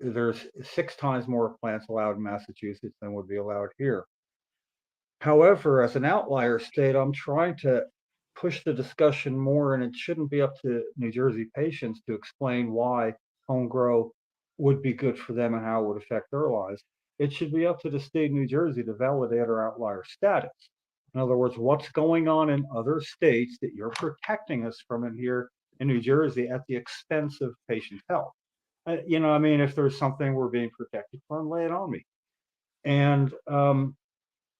there's 6 times more plants allowed in Massachusetts than would be allowed here. However, as an outlier state, I'm trying to push the discussion more, and it shouldn't be up to New Jersey patients to explain why home grow would be good for them and how it would affect their lives. It should be up to the state of New Jersey to validate our outlier status. In other words, what's going on in other states that you're protecting us from in here in New Jersey at the expense of patients' health? If there's something we're being protected from, lay it on me. And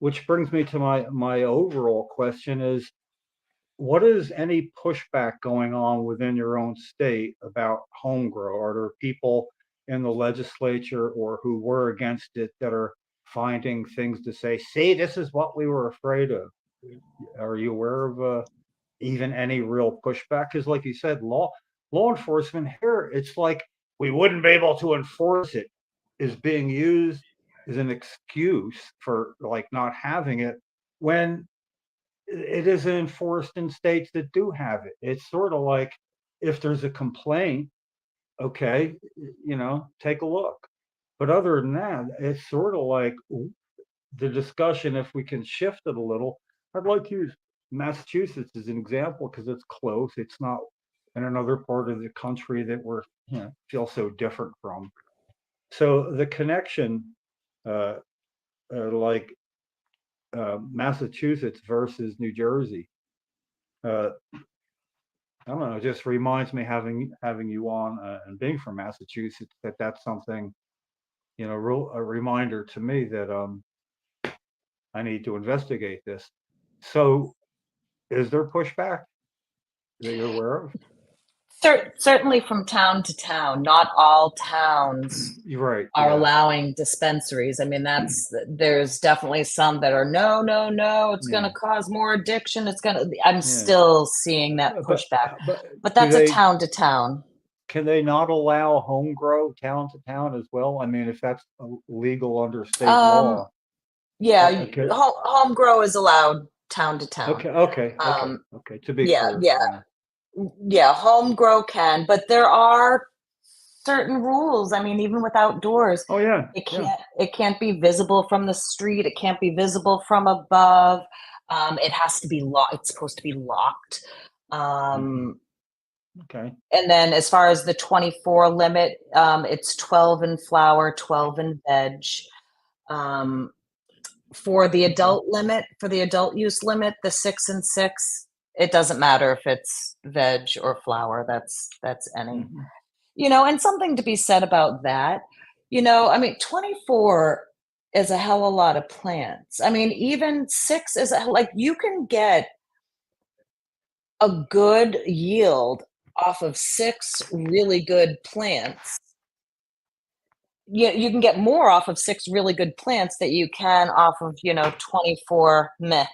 which brings me to my overall question is, what is any pushback going on within your own state about home grow? Are there people in the legislature or who were against it that are finding things to say, see, this is what we were afraid of? Are you aware of even any real pushback? Because like you said, law enforcement here, it's like we wouldn't be able to enforce it, is being used as an excuse for like not having it when it isn't enforced in states that do have it. It's sort of like if there's a complaint, okay, take a look. But other than that, it's sort of like the discussion, if we can shift it a little. I'd like to use Massachusetts as an example because it's close. It's not in another part of the country that we're feel so different from. So the connection, like Massachusetts versus New Jersey, I don't know. It just reminds me having you on and being from Massachusetts that's something, a reminder to me that I need to investigate this. So, is there pushback that you're aware of? Certainly from town to town. Not all towns You're right. are Yeah. allowing dispensaries. I mean, there's definitely some that are no, it's going to cause more addiction. I'm still seeing that pushback, but that's a town to town. Can they not allow home grow town to town as well? I mean, if that's legal under state law. Yeah, Okay. home grow is allowed town to town. Okay. To be clear. Yeah, home grow can, but there are certain rules. I mean, even with outdoors, Oh yeah, it can't be visible from the street. It can't be visible from above. It has to be locked. It's supposed to be locked. Okay. And then as far as the 24 limit, it's 12 in flower, 12 in veg. for the adult limit, for the adult use limit, the 6 and 6, it doesn't matter if it's veg or flower. That's any. Mhm. And something to be said about that. I mean, 24 is a hell of a lot of plants. I mean, even 6 is like you can get a good yield off of 6 really good plants. You can get more off of 6 really good plants that you can off of 24 meh.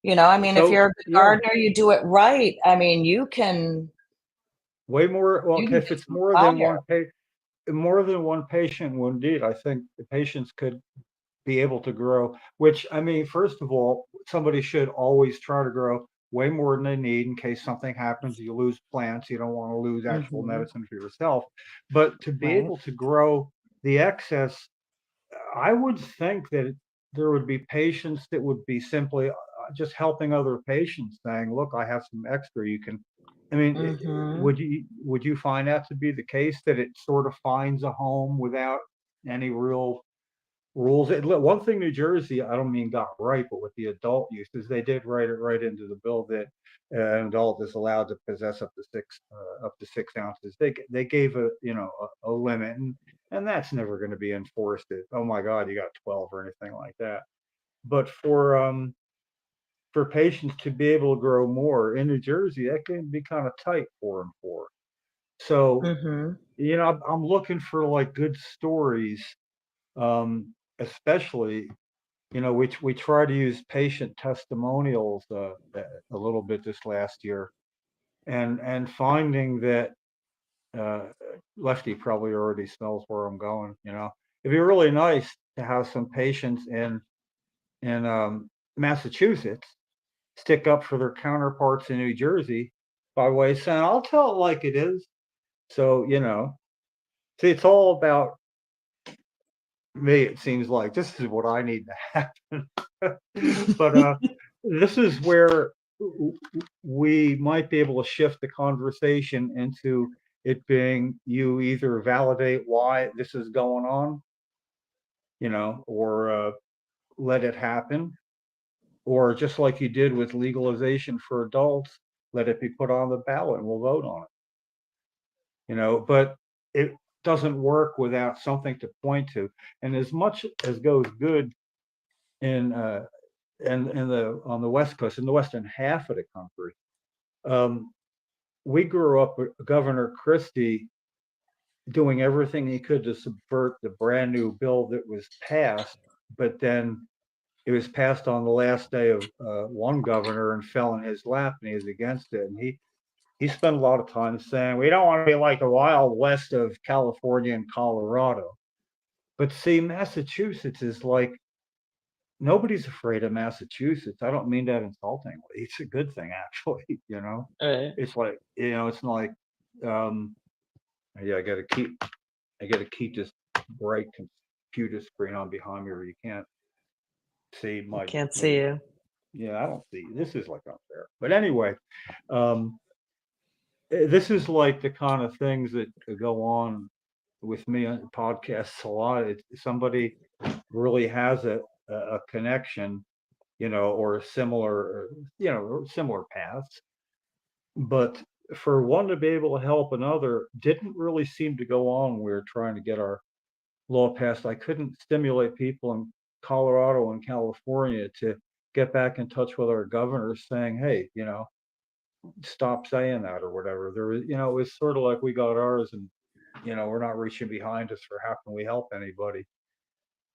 I mean, if So you're a good yeah, gardener, you do it right. I mean, you can way more. Well, you can if get it's some fire. more than one patient, well, indeed, I think the patients could be able to grow. Which I mean, first of all, somebody should always try to grow way more than they need in case something happens. You lose plants. You don't want to lose actual Mhm. medicine for yourself. But to be Right. able to grow the excess, I would think that there would be patients that would be simply just helping other patients, saying, "Look, I have some extra. You can." I mean, Mhm. would you find that to be the case, that it sort of finds a home without any real rules? One thing New Jersey, I don't mean got right, but with the adult uses, they did write it right into the bill that an adult is allowed to possess up to 6 ounces. They gave a limit, and that's never going to be enforced. Oh my God, you got 12 or anything like that. But for patients to be able to grow more in New Jersey, that can be kind of tight for them. So Mhm. I'm looking for like good stories, especially which we try to use patient testimonials a little bit this last year, and finding that uh, Lefty probably already smells where I'm going. It'd be really nice to have some patients in Massachusetts stick up for their counterparts in New Jersey by way of saying, "I'll tell it like it is." So see, it's all about me. It seems like this is what I need to happen. But this is where we might be able to shift the conversation into it being, you either validate why this is going on, or let it happen, or just like you did with legalization for adults, let it be put on the ballot and we'll vote on it. But it doesn't work without something to point to. And as much as goes good in in the on the West Coast, in the western half of the country. We grew up with Governor Christie doing everything he could to subvert the brand new bill that was passed, but then it was passed on the last day of one governor and fell in his lap, and he was against it. And he spent a lot of time saying, we don't want to be like the Wild West of California and Colorado. But see, Massachusetts is like, nobody's afraid of Massachusetts. I don't mean that insultingly. It's a good thing, actually. Right. It's like, it's like, um, yeah, I gotta keep this bright computer screen on behind me, or you can't see I my can't see little. you. Yeah, I don't see. This is like unfair. But anyway, um, this is like the kind of things that go on with me on podcasts a lot. Somebody really has a connection, or a similar, similar paths. But for one to be able to help another didn't really seem to go on when we were trying to get our law passed. I couldn't stimulate people in Colorado and California to get back in touch with our governors saying, hey, stop saying that or whatever. There was, it was sort of like we got ours, and, we're not reaching behind us for how can we help anybody.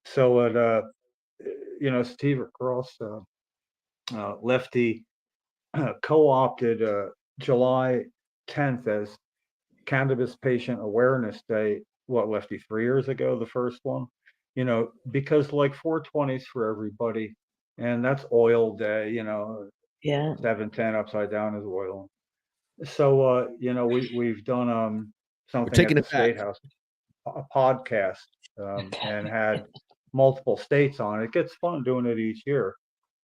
So Steve Cross, Lefty, co-opted July 10th as Cannabis Patient Awareness Day. What, Lefty, 3 years ago, the first one? Because like 420 is for everybody, and that's oil day. Yeah. 710 upside down is oil. So we've done We're something at taking the it back. State House, a podcast, Okay. and had multiple states on it. It gets fun doing it each year.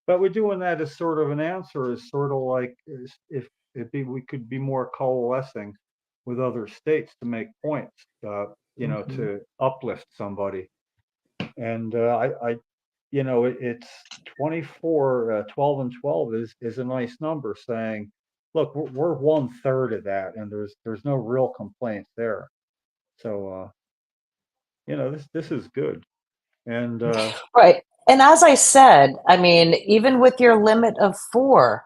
But we're doing that as sort of an answer, is sort of like, if we could be more coalescing with other states to make points, Mhm. to uplift somebody. And it's 24, 12 and 12 is a nice number saying, look, we're 1/3 of that, and there's no real complaints there. So, this is good. And Right. And as I said, I mean, even with your limit of 4,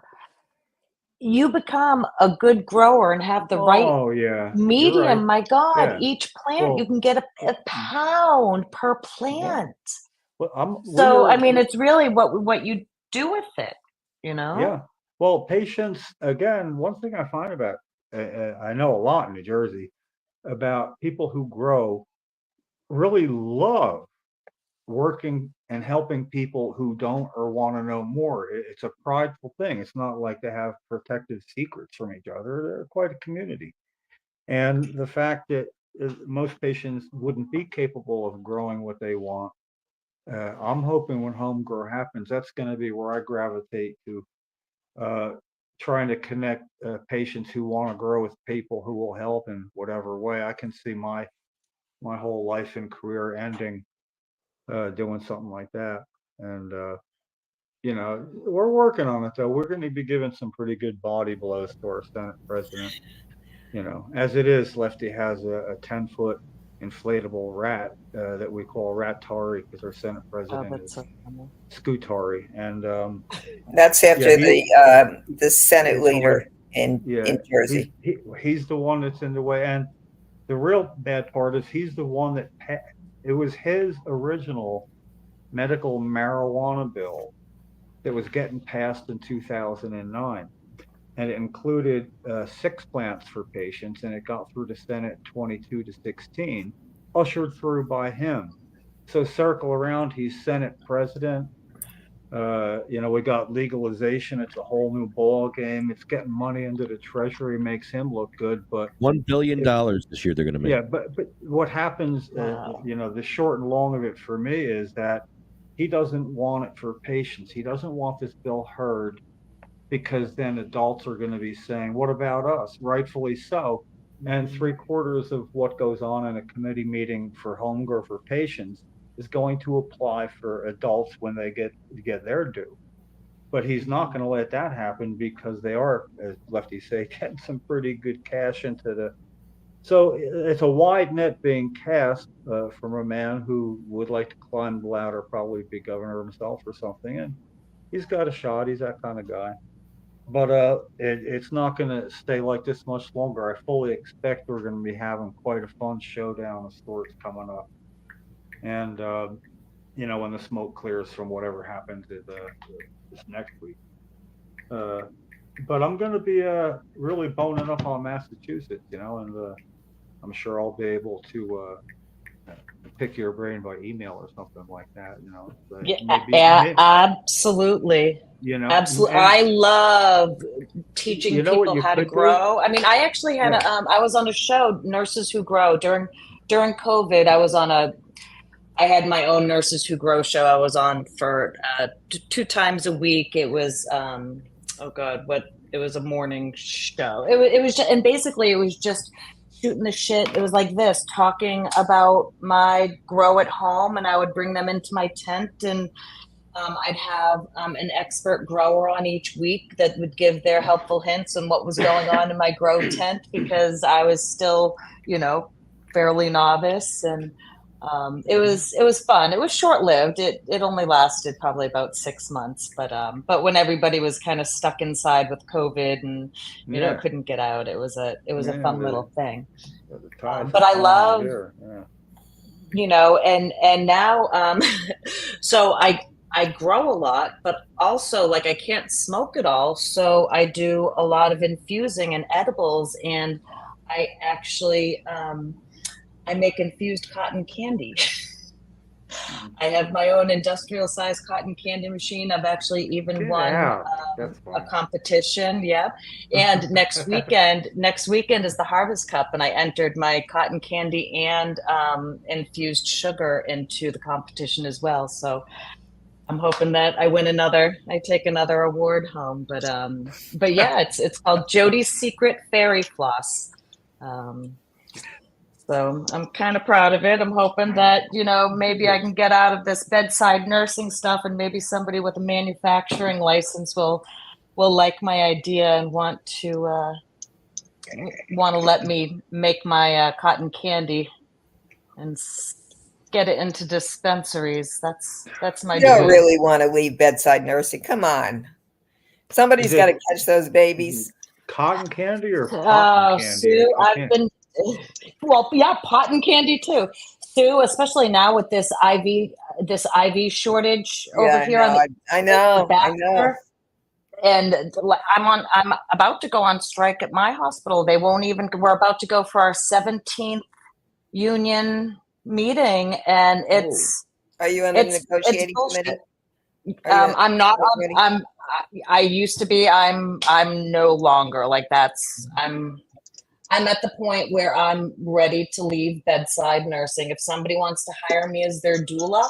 you become a good grower and have the right oh yeah, you're medium. right. My God, Yeah. each plant, you Well, can get a pound per plant. Well, So, I mean, it's really what you do with it, yeah. Well, patients, again, one thing I find about, I know a lot in New Jersey about people who grow really love working and helping people who don't or want to know more. It's a prideful thing. It's not like they have protective secrets from each other. They're quite a community. And the fact that most patients wouldn't be capable of growing what they want. I'm hoping when home grow happens, that's going to be where I gravitate to, trying to connect patients who want to grow with people who will help in whatever way. I can see my whole life and career ending doing something like that. And we're working on it though. We're going to be giving some pretty good body blows to our Senate president. As it is, Lefty has a 10-foot inflatable rat that we call Rat-Tari because our Senate Oh, president that's is so funny. Scootari. And That's after yeah, the Senate it's leader hilarious. in Jersey. He's the one that's in the way. And the real bad part is he's the one that it was his original medical marijuana bill that was getting passed in 2009. And it included 6 plants for patients, and it got through the Senate 22-16, ushered through by him. So circle around, he's Senate president. We got legalization. It's a whole new ball game. It's getting money into the treasury, makes him look good. But $1 billion this year they're going to make. yeah, but what happens, Wow. the short and long of it for me is that he doesn't want it for patients. He doesn't want this bill heard because then adults are going to be saying, what about us? Rightfully so. And 3/4 of what goes on in a committee meeting for home grow for patients is going to apply for adults when they get their due. But he's not going to let that happen because they are, as Lefty say, getting some pretty good cash into the. So it's a wide net being cast from a man who would like to climb the ladder, probably be governor himself or something. And he's got a shot. He's that kind of guy. But it's not going to stay like this much longer. I fully expect we're going to be having quite a fun showdown of sorts coming up. And, when the smoke clears from whatever happens this next week. But I'm going to be really boning up on Massachusetts, and I'm sure I'll be able to pick your brain by email or something like that, But Yeah, absolutely. Absolutely. and- I love teaching You know what people you how to could do? grow. I mean, I actually had I was on a show, Nurses Who Grow, during COVID. I had my own Nurses Who Grow show. I was on for 2 times a week. It was it was a morning show. It was just, and basically it was just shooting the shit. It was like this, talking about my grow at home, and I would bring them into my tent, and I'd have an expert grower on each week that would give their helpful hints on what was going on in my grow tent, because I was still, fairly novice. And it was fun. It was short lived. It only lasted probably about 6 months, but when everybody was kind of stuck inside with COVID and couldn't get out, it was a fun little thing. But I love, and now so I grow a lot, but also I can't smoke it all, so I do a lot of infusing and edibles, and I actually I make infused cotton candy. I have my own industrial sized cotton candy machine. I've actually even won a competition. Yeah. And next weekend is the Harvest Cup, and I entered my cotton candy and infused sugar into the competition as well. So I'm hoping that I take another award home. But yeah, it's called Jody's Secret Fairy Floss. So I'm kind of proud of it. I'm hoping that, maybe I can get out of this bedside nursing stuff, and maybe somebody with a manufacturing license will like my idea and want to let me make my cotton candy and get it into dispensaries. That's my You don't dream. really want to leave bedside nursing. Come on. Somebody's Is it- got to catch those babies. Cotton candy or Oh, cotton candy? Sue, I I've can't- been, well, yeah, cotton candy too. Sue, especially now with this IV shortage over Yeah, here on the I know. Baxter. And I'm about to go on strike at my hospital. We're about to go for our 17th union meeting, and it's Are you on the it's negotiating bullshit. committee? Are you- I'm not. Already? I used to be. I'm no longer. Like that's. I'm at the point where I'm ready to leave bedside nursing. If somebody wants to hire me as their doula,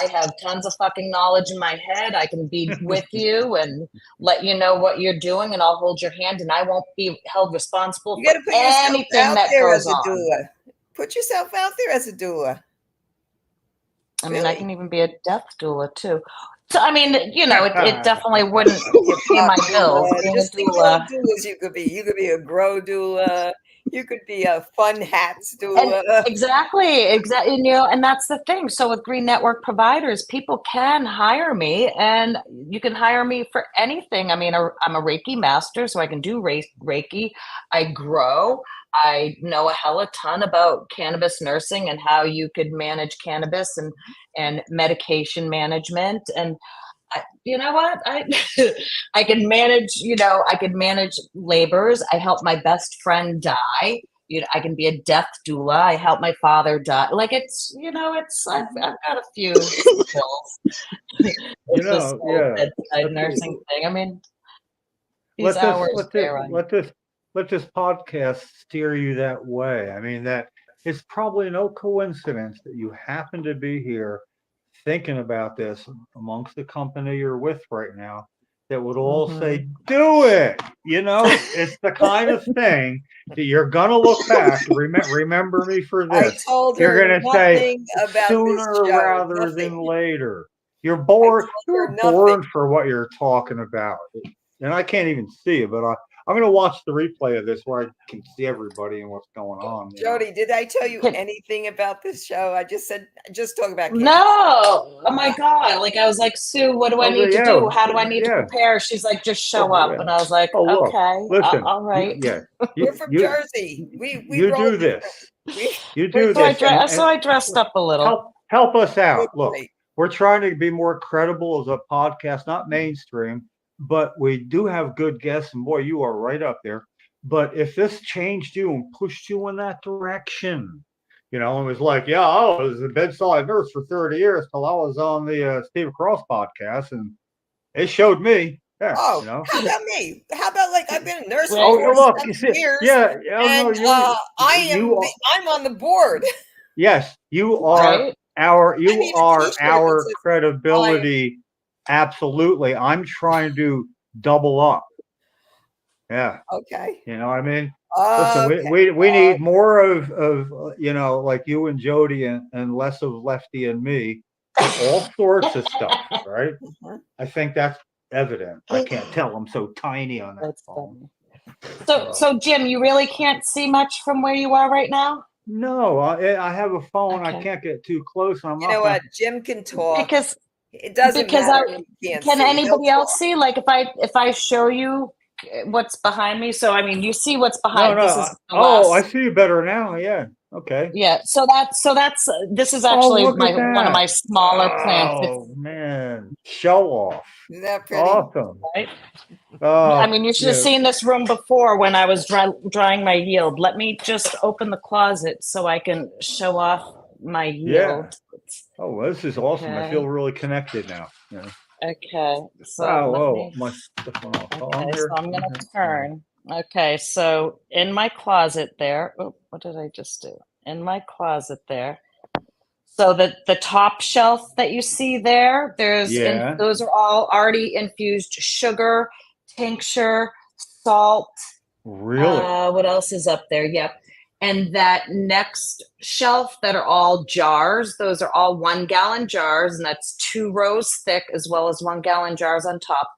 I have tons of fucking knowledge in my head. I can be with you and let you know what you're doing, and I'll hold your hand, and I won't be held responsible You got for to put yourself anything out that there goes as a on. doula. Put yourself out there as a doula. I mean, I Really? can even be a death doula too. So I mean, it definitely wouldn't pay my bills. Being Just a think of all doula. the doulas you could be. You could be a grow doula. You could be a fun hats doula. Exactly. And that's the thing. So with Green Network providers, people can hire me, and you can hire me for anything. I mean, I'm a Reiki master, so I can do Reiki. I grow. I know a hella ton about cannabis nursing and how you could manage cannabis and medication management. And you know what? I can manage, I can manage labors. I help my best friend die. I can be a death doula. I help my father die. Like I've got a few skills. With this whole bedside nursing thing. I mean, these hours vary. let this podcast steer you that way. I mean, that it's probably no coincidence that you happen to be here thinking about this amongst the company you're with right now that would all say, do it. It's the kind of thing that you're going to look back. Remember me for I this. told You're her going to say nothing about this sooner show. rather Nothing. than later. You're born. told her You're born for what you're talking about. And I can't even see it, but I'm going to watch the replay of this where I can see everybody and what's going on. Jody, did I tell you anything about this show? I just said, just talk about cannabis. No. Oh my God. Like I was like, Sue, what do I need to do? How do I need to prepare? She's like, just show up. And I was like, look, okay, listen, all right. We're from Jersey. We you roll do this. different. You do So this. I dressed up a little. Help us out. We're Look, great. we're trying to be more credible as a podcast, not mainstream, but we do have good guests. And boy, you are right up there. But if this changed you and pushed you in that direction, and was like, yeah, I was a bedside nurse for 30 years till I was on the Steve Cross podcast, and it showed me. Yeah, how about me? How about I've been a nurse for look, 47 years. yeah, and I'm on the board. Yes, you are our credibility. Absolutely. I'm trying to double up. Yeah. Okay. You know what I mean? Okay. Listen, we need more of like you and Jody and less of Lefty and me. All sorts of stuff, right? I think that's evident. I can't tell. I'm so tiny on that phone. So Jim, you really can't see much from where you are right now? No, I have a phone. Okay. I can't get too close. You know what? Jim can talk. Because it doesn't matter. Can anybody else see? Like if I show you what's behind me, so I mean you see what's behind. No. This is I see you better now. Yeah. Okay. Yeah. So that's this is actually one of my smaller plants. Oh man, show off. Isn't that pretty? Awesome. Right? Oh, I mean, you should have seen this room before when I was drying my yield. Let me just open the closet so I can show off my yield. Oh, well, this is awesome. Okay. I feel really connected now. Yeah. Okay. So my stuff went off. okay, so I'm gonna turn. Okay, so in my closet there. Oh, what did I just do? In my closet there. So the top shelf that you see there, those are all already infused sugar, tincture, salt. Really? What else is up there? Yep. And that next shelf that are all jars, those are all 1 gallon jars, and that's 2 rows thick as well as 1 gallon jars on top.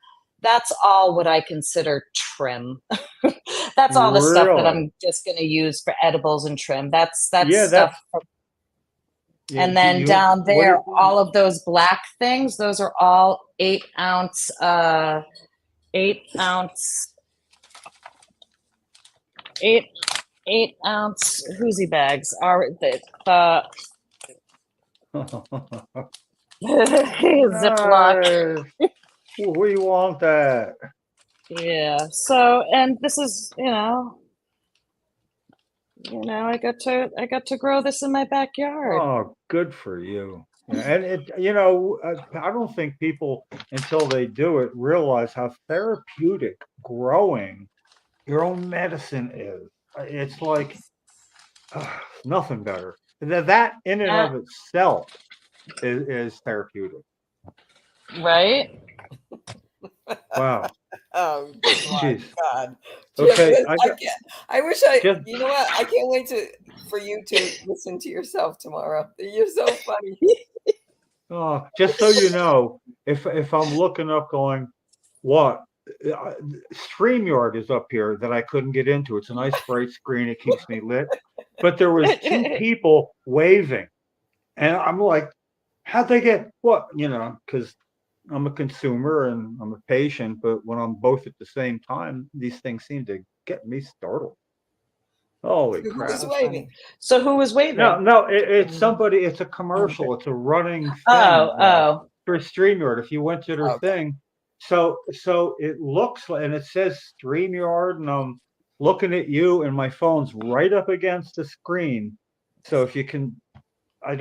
That's all what I consider trim. That's all the stuff that Really? I'm just going to use for edibles and trim. That's Yeah, stuff. Yeah, And then down there, all of those black things, those are all 8 ounce hoozy bags are the Ziploc. Nice. We want that. Yeah. So, and this is, I got to grow this in my backyard. Oh, good for you. Yeah, and I don't think people, until they do it, realize how therapeutic growing your own medicine is. It's like nothing better. That in and of itself is therapeutic. Right? Wow. Oh Jeez. God. Okay. I wish you know what? I can't wait for you to listen to yourself tomorrow. You're so funny. Oh, just so you know, if I'm looking up going, what? StreamYard is up here that I couldn't get into. It's a nice bright screen. It keeps me lit. But there was 2 people waving. And I'm like, how'd they get what? Because I'm a consumer and I'm a patient, but when I'm both at the same time, these things seem to get me startled. Holy Who crap. was waving? So who was waving? No, it's somebody, it's a commercial, it's a running thing. For StreamYard. If you went to their thing, so it looks like, and it says StreamYard, and I'm looking at you, and my phone's right up against the screen. So if you can, I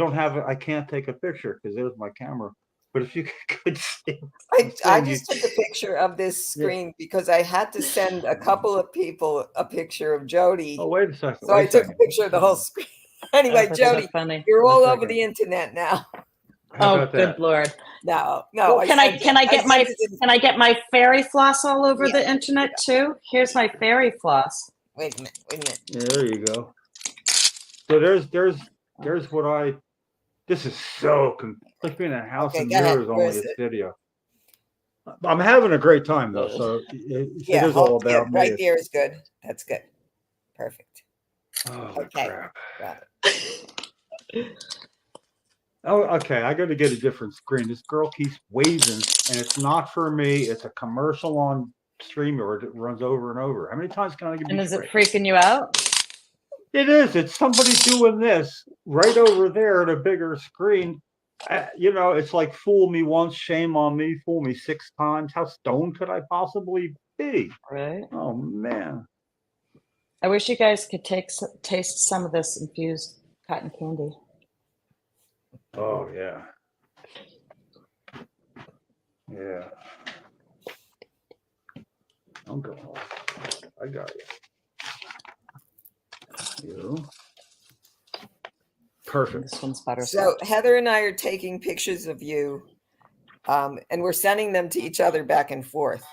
can't take a picture because there's my camera. But if you could see, I just took a picture of this screen because I had to send a couple of people a picture of Jody. Oh, wait a second. So I took a picture of the whole screen. Anyway, Jody, you're all over the internet now. Oh, good Lord. No. Well, can I get my fairy floss all over the internet too? Here's my fairy floss. Wait a minute. Yeah, there you go. So there's what this is so like being in a house and mirrors only a video. I'm having a great time though, so it is all about me. Right there is good. That's good. Perfect. Oh, okay. Crap. Got it. Oh, okay. I got to get a different screen. This girl keeps waving, and it's not for me. It's a commercial on StreamYard that runs over and over. How many times can I give you? And is it freaking you out? It is. It's somebody doing this right over there at a bigger screen. It's like fool me once, shame on me. Fool me 6 times. How stoned could I possibly be? Right. Oh man. I wish you guys could taste some of this infused cotton candy. Oh yeah. Yeah. I'm going. I got you. Perfect. This one's better. So Heather and I are taking pictures of you, and we're sending them to each other back and forth.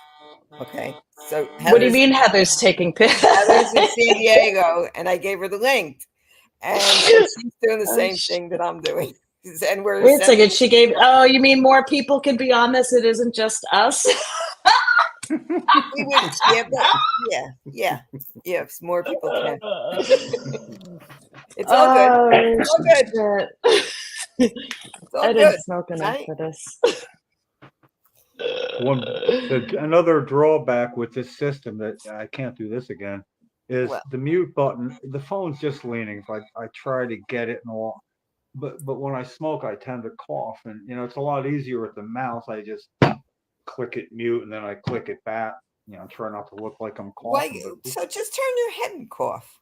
Okay. So what do you mean Heather's taking pictures? Heather's in San Diego, and I gave her the link, and she's doing the same thing that I'm doing. And we're wait a second. She gave. Oh, you mean more people can be on this? It isn't just us. We would, yeah. More people can. It's all good. It's all good. It's all I good. didn't smoke enough for this. Another drawback with this system that I can't do this again is the mute button. The phone's just leaning. If I try to get it and all, but when I smoke, I tend to cough, and it's a lot easier with the mouse. I just click it mute, and then I click it back. Try not to look like I'm coughing. So just turn your head and cough.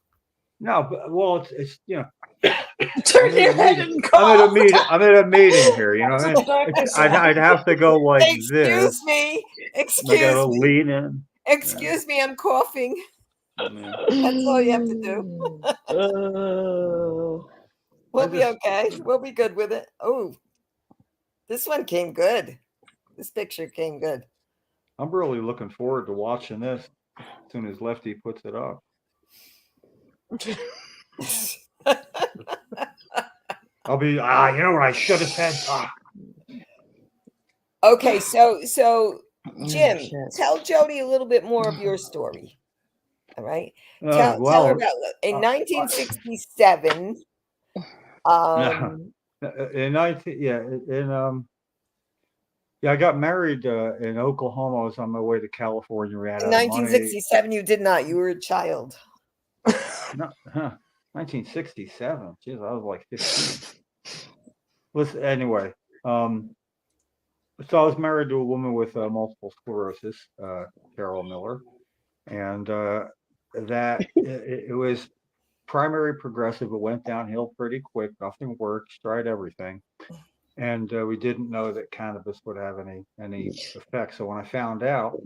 No, but it's turn your head and cough. I'm at a meeting here. I'd have to go like this. Excuse me. I gotta lean in. Excuse me, I'm coughing. That's all you have to do. We'll be okay. We'll be good with it. Oh, this one came good. This picture came good. I'm really looking forward to watching this as soon as Lefty puts it up. I'll be, you know what I should have said? Okay, so Jim, shit. tell Jody a little bit more of your story. All right. Oh, Tell her well, about in 1967. in 19, I got married in Oklahoma. I was on my way to California. We had In out of money. 1967, you did not. You were a child. No, 1967. Jeez, I was like 15. Listen, anyway, so I was married to a woman with multiple sclerosis, Carol Miller, and it was primary progressive. It went downhill pretty quick. Nothing worked. Tried everything, and we didn't know that cannabis would have any effect. So when I found out,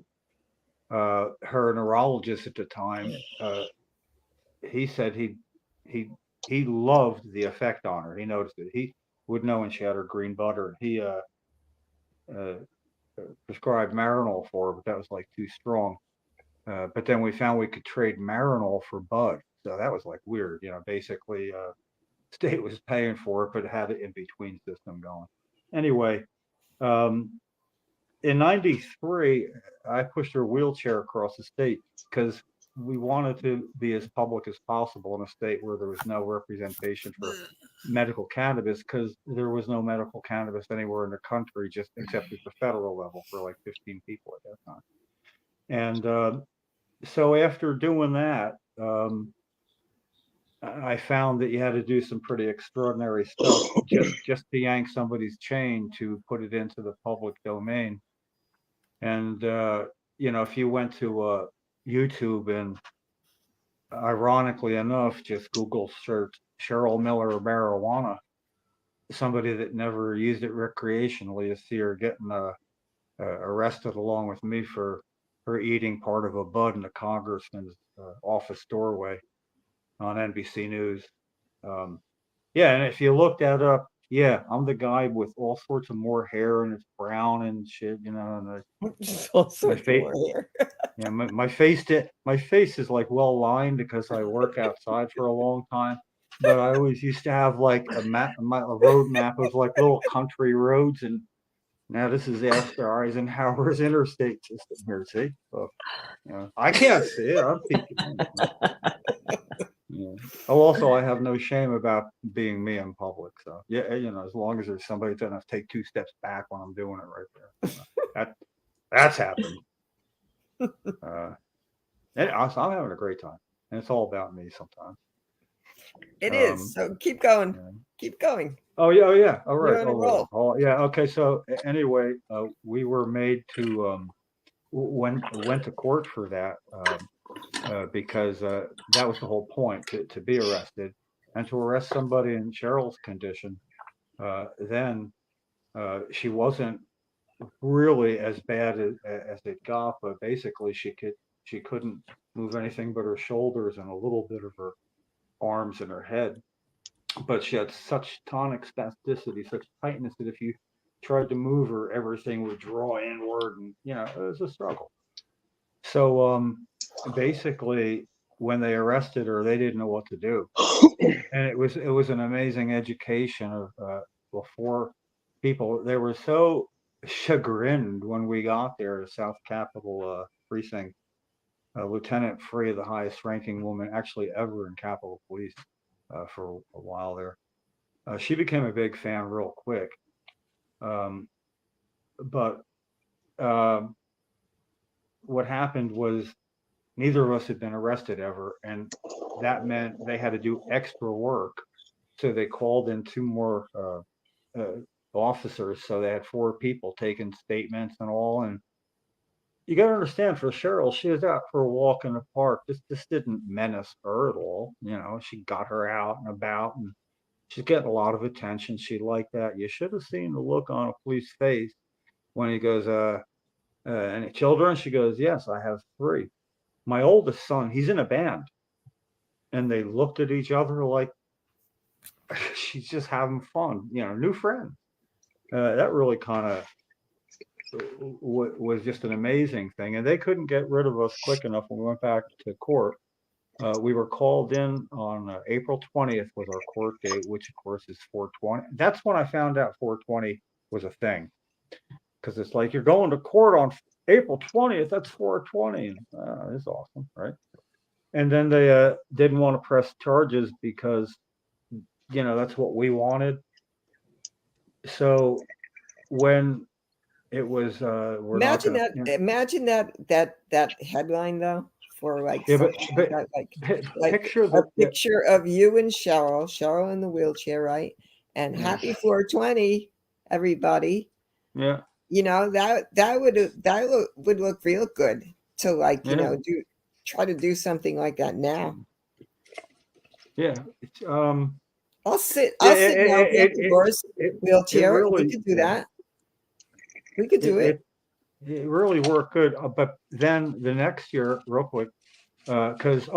her neurologist at the time, he said he loved the effect on her. He noticed it. He would know when she had her green butter. He prescribed Marinol for her, but that was like too strong. But then we found we could trade Marinol for bud. So that was like weird, basically state was paying for it, but it had an in-between system going. Anyway, in 93, I pushed her wheelchair across the state because we wanted to be as public as possible in a state where there was no representation for medical cannabis, because there was no medical cannabis anywhere in the country, just except at the federal level for like 15 people at that time. And so after doing that, I found that you had to do some pretty extraordinary stuff just to yank somebody's chain to put it into the public domain. And if you went to YouTube and, ironically enough, just Google search Cheryl Miller marijuana, somebody that never used it recreationally, you see her getting arrested along with me for eating part of a bud in the congressman's office doorway on NBC News. And if you look that up, I'm the guy with all sorts of more hair, and it's brown and shit, and All sorts of more hair. yeah, my face is like well lined because I work outside for a long time. But I always used to have like a road map of like little country roads, and now this is after Eisenhower's interstate system here. See, so I can't see it. I'm peeking in. Oh, also, I have no shame about being me in public. So as long as there's somebody that doesn't have to take 2 steps back when I'm doing it right there. That's happened. And I'm having a great time, and it's all about me sometimes. It is. So keep going. Keep going. Oh yeah. All right. You're on a roll. Okay. So anyway, we were made to went to court for that because that was the whole point, to be arrested, and to arrest somebody in Cheryl's condition. Then she wasn't really as bad as it got, but basically she couldn't move anything but her shoulders and a little bit of her arms and her head. But she had such tonic spasticity, such tightness, that if you tried to move her, everything would draw inward, and it was a struggle. So basically, when they arrested her, they didn't know what to do, and it was an amazing education of 4 people. They were so chagrined when we got there to South Capitol precinct. Lieutenant Free, the highest ranking woman actually ever in Capitol Police for a while there. She became a big fan real quick. But what happened was neither of us had been arrested ever, and that meant they had to do extra work. So they called in 2 more officers. So they had 4 people taking statements and all. And you got to understand, for Cheryl, she was out for a walk in the park. This didn't menace her at all. She got her out and about, and she's getting a lot of attention. She liked that. You should have seen the look on a police's face when he goes, any children? She goes, yes, I have 3. My oldest son, he's in a band. And they looked at each other like she's just having fun, new friends. That really kind of was just an amazing thing. And they couldn't get rid of us quick enough when we went back to court. We were called in on April 20th was our court date, which of course is 420. That's when I found out 420 was a thing. Because it's like, you're going to court on April 20th, that's 420. It's awesome, right? And then they didn't want to press charges because, that's what we wanted. So when it was, we're not Imagine gonna, that. Imagine that headline though, for like yeah, but, something but like that, like picture a the, picture of you and Cheryl in the wheelchair, right? And Yeah. happy 420, everybody. yeah, That would look real good to like Yeah. try to do something like that now. yeah. It's, I'll sit Yeah, down with Doris it wheelchair. really, We could do that. We could do it. it really worked good. But then the next year, real quick, because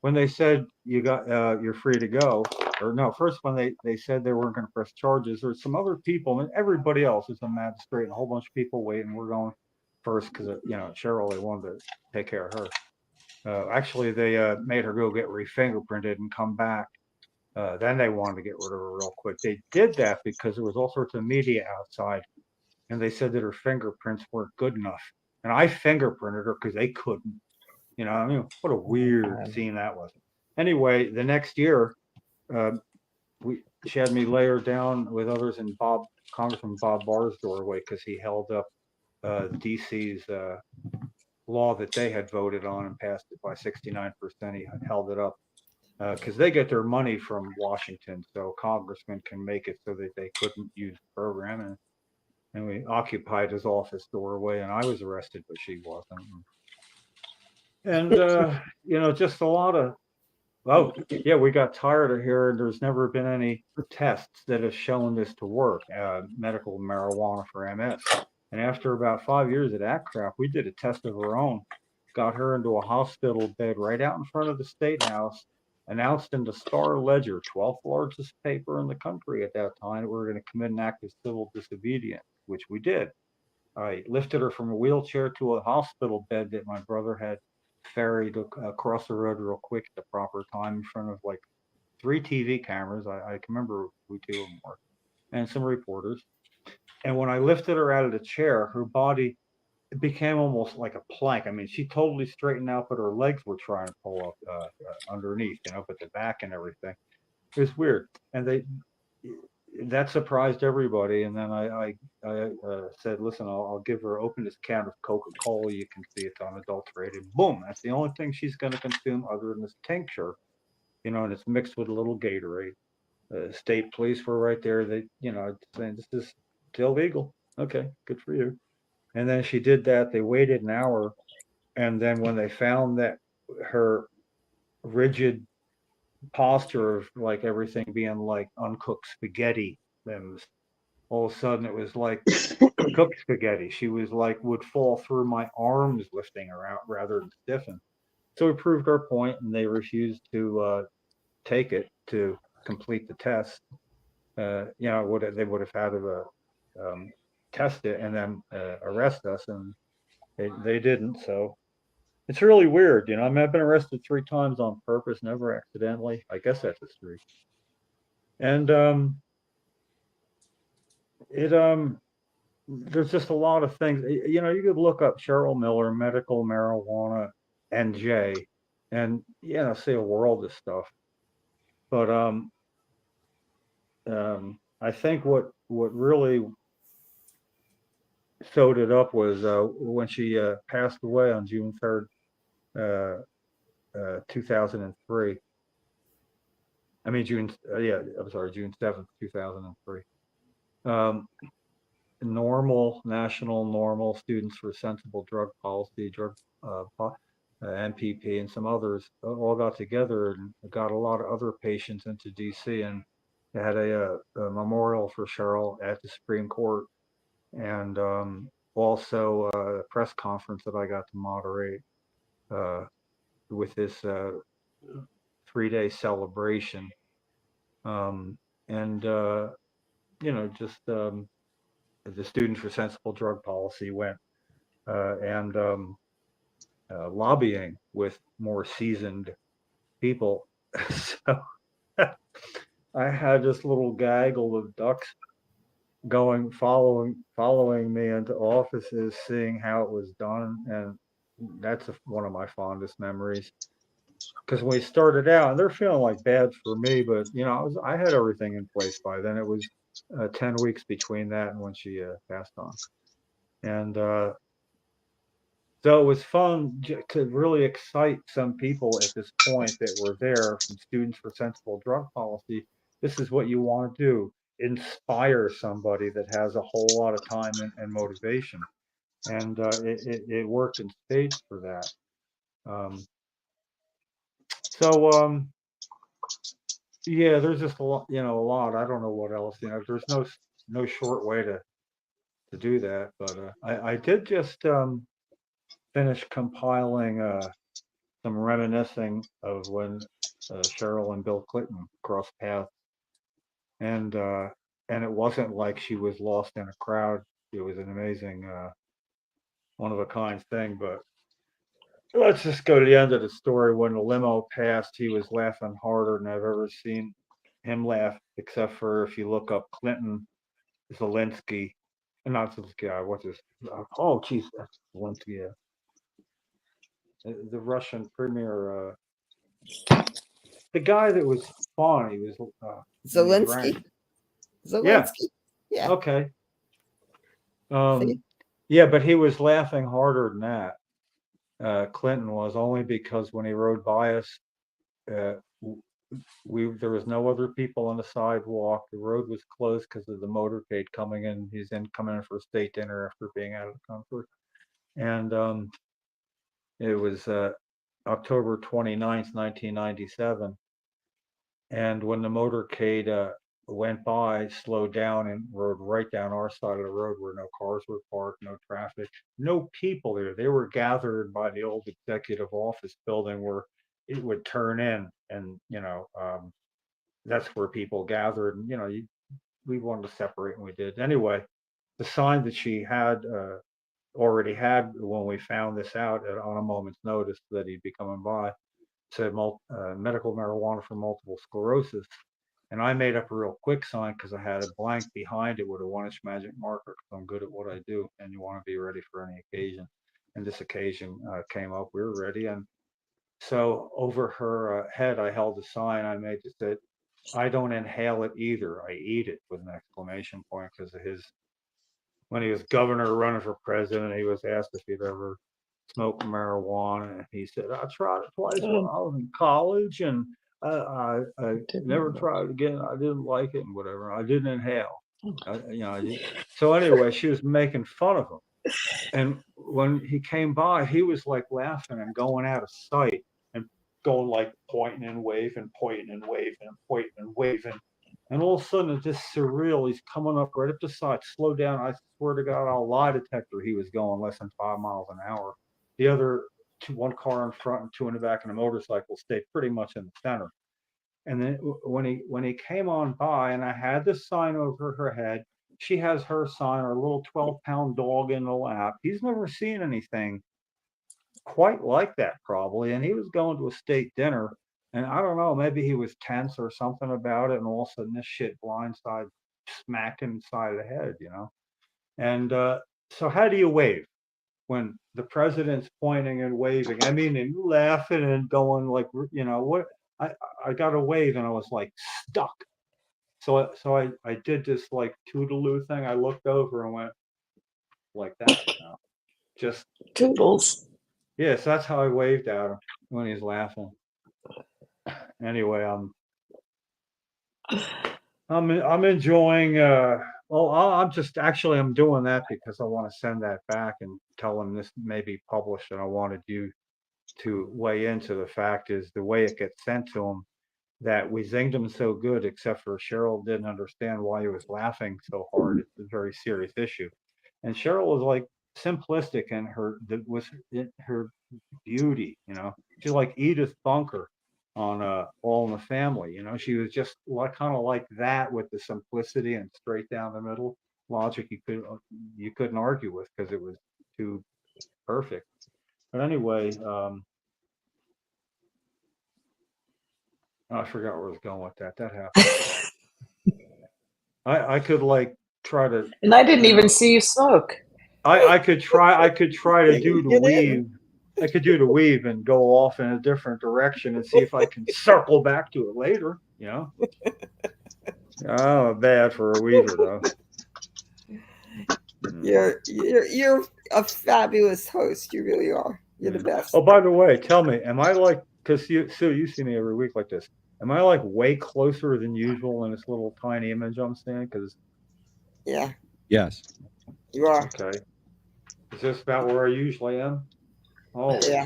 when they said you're free to go, or no, first when they said they weren't going to press charges, there were some other people, and everybody else is a magistrate and a whole bunch of people waiting. We're going first because Cheryl, they wanted to take care of her. Actually, they made her go get re-fingerprinted and come back. Then they wanted to get rid of her real quick. They did that because there was all sorts of media outside, and they said that her fingerprints weren't good enough. And I fingerprinted her because they couldn't. What a weird scene that was. Anyway, the next year, she had me lay her down with others in Congressman Bob Barr's doorway because he held up DC's law that they had voted on and passed it by 69%. He held it up because they get their money from Washington, so congressmen can make it so that they couldn't use the program. And we occupied his office doorway, and I was arrested, but she wasn't. And just a lot of, we got tired of hearing there's never been any tests that have shown this to work, medical marijuana for MS. And after about 5 years of that crap, we did a test of her own, got her into a hospital bed right out in front of the State House, announced in the Star Ledger, 12th largest paper in the country at that time, that we were going to commit an act of civil disobedience, which we did. I lifted her from a wheelchair to a hospital bed that my brother had ferried across the road real quick at the proper time in front of like 3 TV cameras. I can remember who 2 of them were, and some reporters. And when I lifted her out of the chair, her body became almost like a plank. I mean, she totally straightened out, but her legs were trying to pull up underneath, but the back and everything. It was weird. And that surprised everybody. And then I said, listen, I'll give her, open this can of Coca-Cola. You can see it's unadulterated. Boom. That's the only thing she's going to consume other than this tincture, and it's mixed with a little Gatorade. State police were right there. They, saying this is still legal. Okay, good for you. And then she did that. They waited an hour. And then when they found that her rigid posture of like everything being like uncooked spaghetti, then all of a sudden it was like cooked spaghetti. She was like, would fall through my arms lifting her out rather than stiffen. So we proved our point, and they refused to take it to complete the test. They would have had to test it and then arrest us, and they didn't. So it's really weird, I mean, I've been arrested 3 times on purpose, never accidentally. I guess that's a streak. And there's just a lot of things. You could look up Cheryl Miller, medical marijuana, NJ, and see a world of stuff. But I think what really sewed it up was when she passed away on June 3rd, 2003. I mean, June 7th, 2003. National Normal Students for Sensible Drug Policy, NPP, and some others all got together and got a lot of other patients into DC, and they had a memorial for Cheryl at the Supreme Court, and also a press conference that I got to moderate with this 3-day celebration. Just the Students for Sensible Drug Policy went and lobbying with more seasoned people. So I had this little gaggle of ducks following me into offices, seeing how it was done, and that's one of my fondest memories. Because when we started out, and they're feeling like bad for me, but I had everything in place by then. It was 10 weeks between that and when she passed on, and so it was fun to really excite some people at this point that were there from Students for Sensible Drug Policy. This is what you want to do: inspire somebody that has a whole lot of time and motivation, and it worked in spades for that. Um, so yeah, there's just a lot, a lot. I don't know what else. There's no short way to do that, but I did just finish compiling some reminiscing of when Cheryl and Bill Clinton crossed paths, and it wasn't like she was lost in a crowd. It was an amazing, one of a kind thing. But let's just go to the end of the story. When the limo passed, he was laughing harder than I've ever seen him laugh, except for if you look up Clinton Zelensky, not Zelensky. What's his? Oh, geez, that's Zelensky. Yeah. The Russian premier, the guy that was fun. He was Zelensky. Yeah. Zelensky. Yeah. Okay. See? Yeah, but he was laughing harder than that. Clinton was, only because when he rode by us, there was no other people on the sidewalk. The road was closed because of the motorcade coming in. He's coming in for a state dinner after being out of the country, and it was October 29th, 1997. And when the motorcade went by, slowed down, and rode right down our side of the road where no cars were parked, no traffic, no people there. They were gathered by the old executive office building where it would turn in, and that's where people gathered. And we wanted to separate, and we did anyway. The sign that she had already had when we found this out on a moment's notice that he'd be coming by said medical marijuana for multiple sclerosis. And I made up a real quick sign because I had a blank behind it with a 1-inch magic marker. I'm good at what I do, and you want to be ready for any occasion. And this occasion came up. We were ready, and so over her head, I held a sign I made that said, "I don't inhale it either. I eat it," with an exclamation point, because of when he was governor running for president, he was asked if he'd ever smoked marijuana, and he said, "I tried it twice when I was in college, and I never tried it again. I didn't like it, and whatever. I didn't inhale." So anyway, she was making fun of him, and when he came by, he was like laughing and going out of sight, and going like pointing and waving, pointing and waving, and pointing and waving. And all of a sudden, it's just surreal. He's coming up right up the side, slow down. I swear to God, I'll lie detector. He was going less than 5 miles an hour. The other one car in front and 2 in the back, and a motorcycle stayed pretty much in the center. And then when he came on by, and I had this sign over her head, she has her sign, her little 12-pound dog in the lap. He's never seen anything quite like that, probably. And he was going to a state dinner, and I don't know, maybe he was tense or something about it, and all of a sudden this shit blindside smacked him inside of the head, And so how do you wave when the president's pointing and waving? I mean, and laughing and going like, what? I got a wave, and I was like stuck. So I did this like toodaloo thing. I looked over and went like that, just Toodles. yes. That's how I waved at him when he's laughing. Anyway, I'm enjoying. I'm doing that because I want to send that back and tell him this may be published, and I wanted you to weigh into the fact is the way it gets sent to him, that we zinged him so good, except for Cheryl didn't understand why he was laughing so hard. It's a very serious issue. And Cheryl was like simplistic in her beauty, She's like Edith Bunker on All in the Family, She was just kind of like that, with the simplicity and straight down the middle logic you couldn't argue with, because it was too perfect. But anyway, I forgot where I was going with that. That happened. I could like try to. And I didn't even see you smoke. I could try to do the Get in. weave. I could do the weave and go off in a different direction and see if I can circle back to it later. You know. Oh, bad for a weaver though. You're a fabulous host. You really are. You're the best. Oh, by the way, tell me, am I like, because Sue, you see me every week like this. Am I like way closer than usual in this little tiny image I'm seeing? Because Yeah, Yes. you are. okay, is this about where I usually am? Oh, Yeah,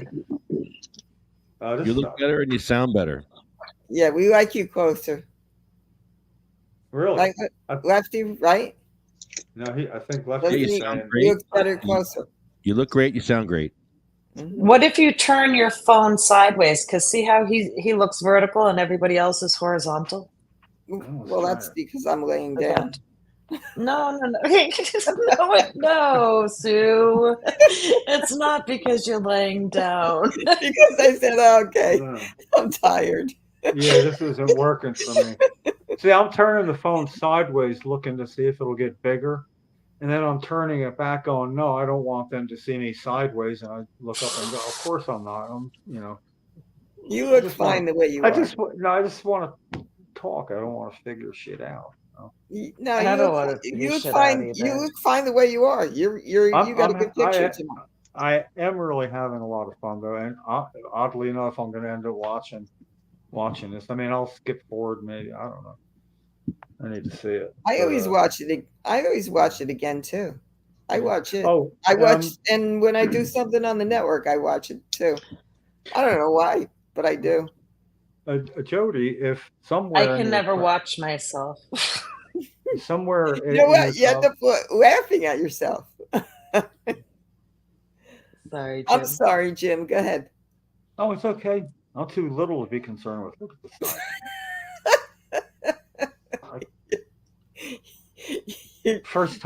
this You look sucks. better and you sound better. yeah. We like you closer. Really? Like Lefty, right? No, I think left. Doesn't you he- sound he great. looks better closer. You look great. You sound great. Mhm. What if you turn your phone sideways? Because see how he looks vertical and everybody else is horizontal? Well, that's because I'm laying down. No, no, Sue. It's not because you're laying down. Because I said, oh, okay, Yeah, I'm tired. this isn't working for me. See, I'm turning the phone sideways, looking to see if it'll get bigger. And then I'm turning it back going, no, I don't want them to see me sideways. And I look up and go, of course I'm not. You look just fine want- the way you I are. just want to talk. I don't want to figure shit out. No, I you don't look, wanna you figure look shit fine. out You either. look fine the way you are. You got a good picture tonight. I am really having a lot of fun though, and oddly enough, I'm going to end up watching this. I mean, I'll skip forward maybe. I don't know. I need to see it. I But, always watch it. I always watch it again too. I watch it. Oh, I watch, and when I do something on the network, I watch it too. I don't know why, but I do. Jody, if somewhere I in can your never fr- watch myself. somewhere You know in what? your You end up laughing at yourself. Sorry, Jim. I'm sorry, Jim. Go ahead. Oh, it's okay. I'm too little to be concerned with. Look at the size. First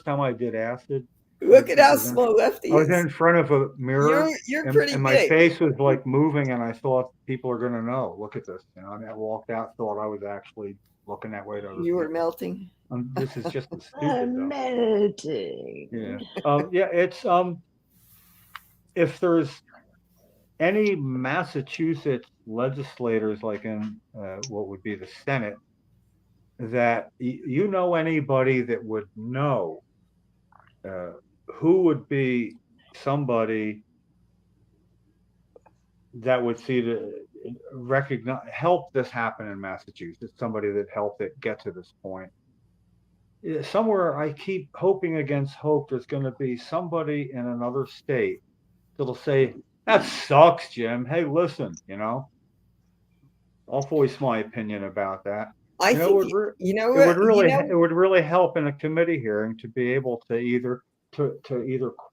time I did acid. Look at how small Lefty I was is. in front of a mirror. You're pretty and my big. face was like moving, and I thought people are gonna know. Look at this. I mean, I walked out, thought I was actually looking that way to other You were people. melting. This is just stupid I'm though. melting. Yeah. It's if there's any Massachusetts legislators, like in what would be the Senate, that you know anybody that would know who would be somebody that would see help this happen in Massachusetts, somebody that helped it get to this point. Somewhere I keep hoping against hope there's going to be somebody in another state that'll say, that sucks, Jim. Hey, listen, I'll voice my opinion about that. I think It would really help in a committee hearing to be able to either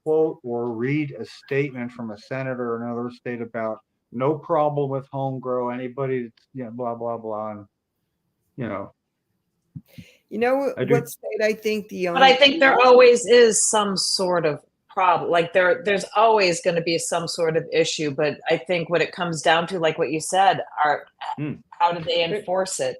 quote or read a statement from a senator in another state about no problem with home grow, anybody blah blah blah, and what state I think the only. But I think there always is some sort of problem. Like there's always going to be some sort of issue. But I think what it comes down to, like what you said, how do they enforce it?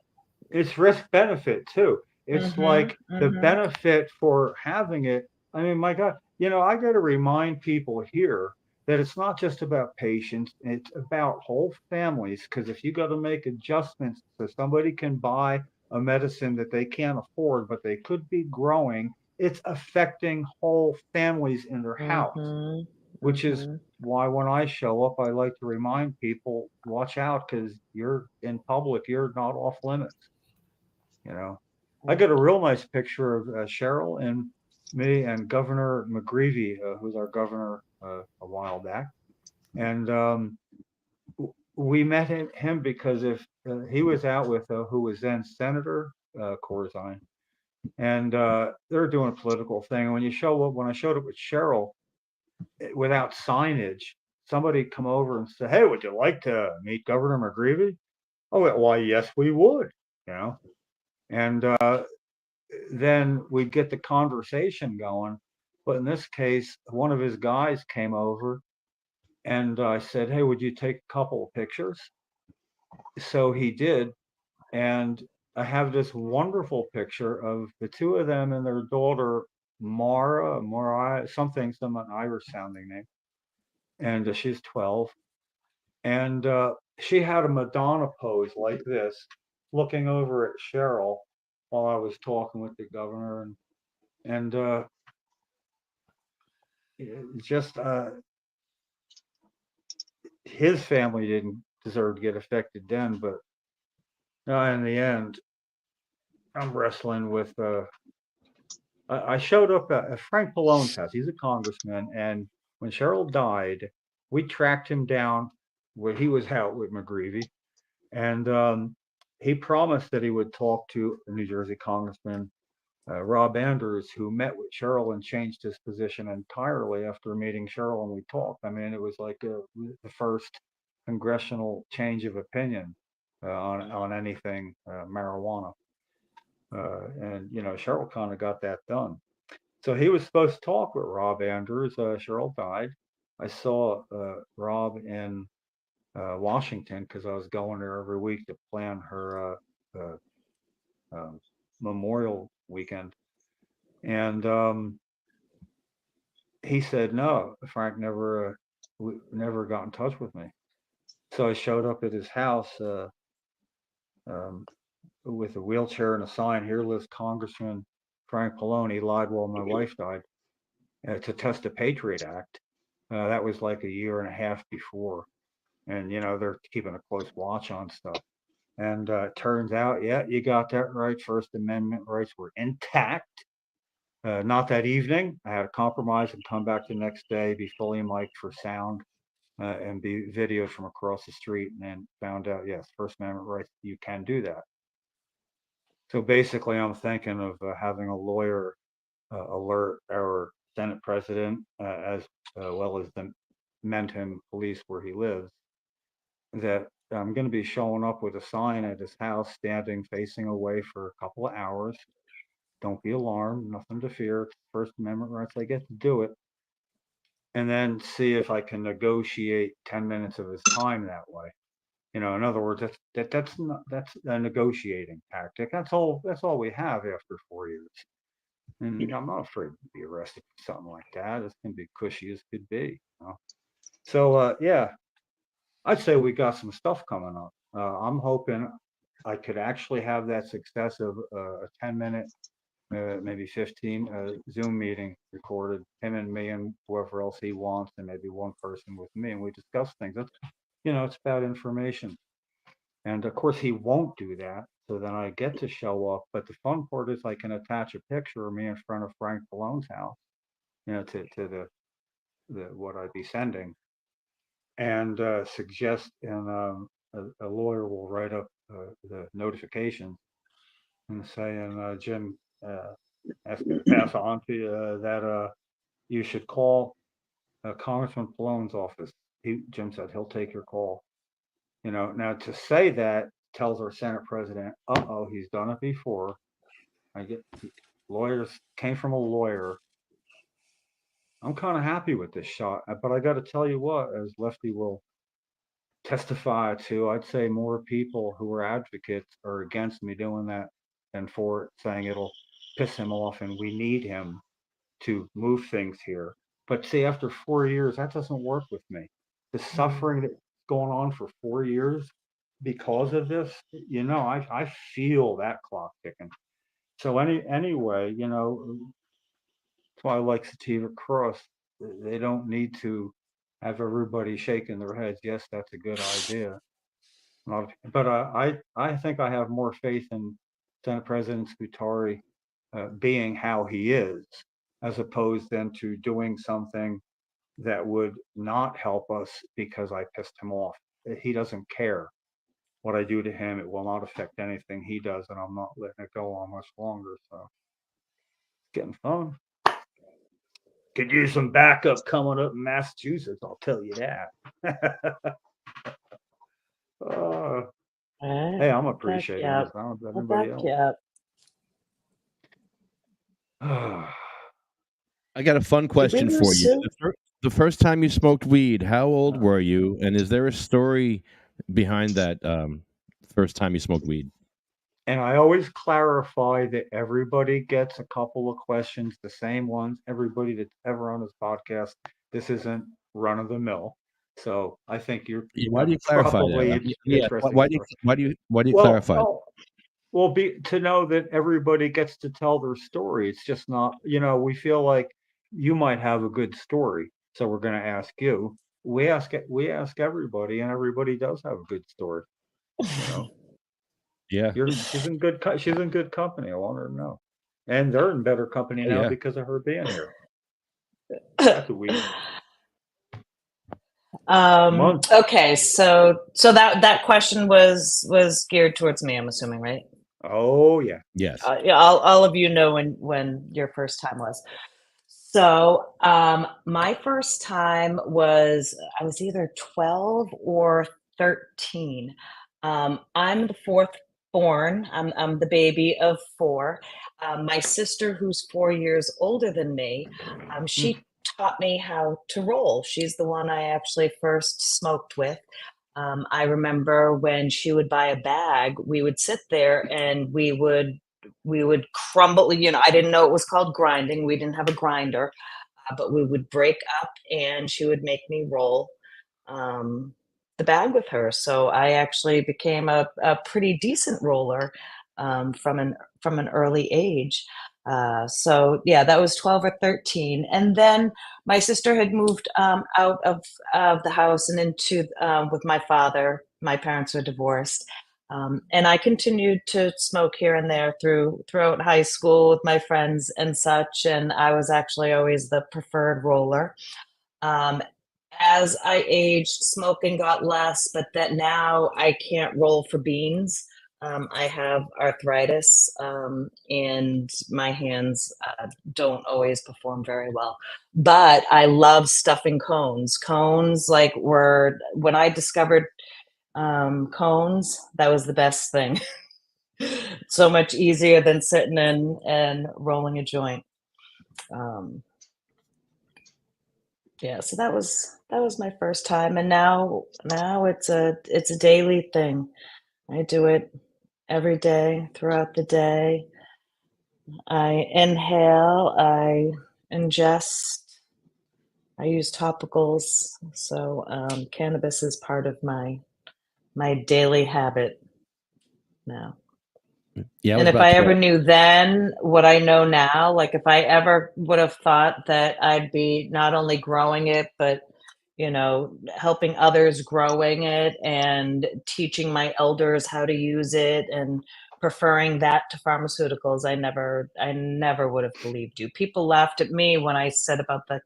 It's risk benefit too. It's like the mhm. benefit for having it. I mean, my God, I got to remind people here that it's not just about patients, it's about whole families. Because if you got to make adjustments so somebody can buy a medicine that they can't afford, but they could be growing, it's affecting whole families in their house, which is why when I show up, I like to remind people, watch out, because you're in public, you're not off limits. I got a real nice picture of Cheryl and me and Governor McGreevy, who's our governor a while back. And we met him because if he was out with who was then Senator Corzine, and they're doing a political thing. And when I showed up with Cheryl, without signage, somebody come over and say, "Hey, would you like to meet Governor McGreevy?" Oh, why, yes, we would. And then we'd get the conversation going. But in this case, one of his guys came over, and I said, "Hey, would you take a couple of pictures?" so he did. And I have this wonderful picture of the two of them and their daughter, Mariah, some Irish sounding name. And she's 12. And she had a Madonna pose like this, looking over at Cheryl while I was talking with the governor. And just his family didn't deserve to get affected then, but in the end, I'm wrestling with. I showed up at Frank Pallone's house. He's a congressman, and when Cheryl died, we tracked him down where he was out with McGreevey, and he promised that he would talk to a New Jersey Congressman, Rob Andrews, who met with Cheryl and changed his position entirely after meeting Cheryl, and we talked. I mean, it was like the first congressional change of opinion on anything marijuana. And Cheryl kind of got that done. So he was supposed to talk with Rob Andrews. Cheryl died. I saw Rob in Washington because I was going there every week to plan her Memorial weekend. And he said, no, Frank never got in touch with me. So I showed up at his house with a wheelchair and a sign, "Here lives Congressman Frank Pallone. He lied while my wife died," to test the Patriot Act. That was like a year and a half before. And, they're keeping a close watch on stuff. And it turns out, yeah, you got that right. First Amendment rights were intact. Not that evening. I had to compromise and come back the next day, be fully mic'd for sound, and be videoed from across the street, and then found out, yes, First Amendment rights, you can do that. So basically, I'm thinking of having a lawyer alert our Senate president, as well as the Menton police where he lives, that I'm going to be showing up with a sign at his house, standing facing away for a couple of hours. Don't be alarmed, nothing to fear. It's First Amendment rights. I get to do it. And then see if I can negotiate 10 minutes of his time that way. In other words, that's a negotiating tactic. That's all we have after 4 years. And I'm not afraid to be arrested for something like that. It's gonna be cushy as could be. So yeah, I'd say we got some stuff coming up. I'm hoping I could actually have that success of a 10-minute, maybe 15 Zoom meeting recorded, him and me and whoever else he wants, and maybe one person with me, and we discuss things. That's, it's about information. And of course he won't do that. So then I get to show up. But the fun part is I can attach a picture of me in front of Frank Pallone's house, to the what I'd be sending, and suggest, and a lawyer will write up the notification and saying, Jim, pass on to you that you should call Congressman Pallone's office. Jim said he'll take your call. Now to say that tells our Senate president, he's done it before. Lawyers came from a lawyer. I'm kind of happy with this shot, but I got to tell you what, as Lefty will testify to, I'd say more people who are advocates are against me doing that than for it, saying it'll piss him off and we need him to move things here. But see, after 4 years, that doesn't work with me. The suffering that's going on for 4 years because of this, I feel that clock ticking. So anyway, that's why I like Sativa Cross. They don't need to have everybody shaking their heads. Yes, that's a good idea. But I think I have more faith in Senate President Scutari being how he is, as opposed then to doing something that would not help us because I pissed him off. He doesn't care what I do to him. It will not affect anything he does, and I'm not letting it go on much longer. So it's getting fun. Could use some backup coming up in Massachusetts, I'll tell you that. Hey, I'm appreciating this. I don't know about anybody else. I got a fun question for you. The first time you smoked weed, how old were you? And is there a story behind that first time you smoked weed? And I always clarify that everybody gets a couple of questions, the same ones, everybody that's ever on this podcast. This isn't run of the mill. So I think you Why do you have clarify probably that? Yeah. interesting Why do you stories. clarify? Well, to know that everybody gets to tell their story. It's just not, we feel like you might have a good story, so we're going to ask you. We ask everybody, and everybody does have a good story. Yeah. She's in good company. I want her to know, and they're in better company now Yeah. because of her being here. That's a weird. Month. Okay, so that question was geared towards me, I'm assuming, right? Oh yeah. Yes. Yeah, all of you know when your first time was. So my first time was, I was either 12 or 13. I'm the fourth born. I'm the baby of four. My sister, who's 4 years older than me, she taught me how to roll. She's the one I actually first smoked with. I remember when she would buy a bag, we would sit there and we would crumble. I didn't know it was called grinding. We didn't have a grinder, but we would break up and she would make me roll the bag with her. So I actually became a pretty decent roller from an early age. So yeah, that was 12 or 13. And then my sister had moved out of the house and into with my father. My parents were divorced. And I continued to smoke here and there throughout high school with my friends and such. And I was actually always the preferred roller. As I aged, smoking got less, but that now I can't roll for beans. I have arthritis, and my hands don't always perform very well. But I love stuffing cones. Cones, when I discovered cones, that was the best thing. So much easier than sitting in and rolling a joint. Yeah, so that was my first time, and now it's a daily thing. I do it every day throughout the day. I inhale, I ingest, I use topicals. So cannabis is part of my daily habit now. Yeah. And if I ever knew then what I know now, like if I ever would have thought that I'd be not only growing it, but helping others growing it and teaching my elders how to use it and preferring that to pharmaceuticals, I never would have believed you. People laughed at me when I said about the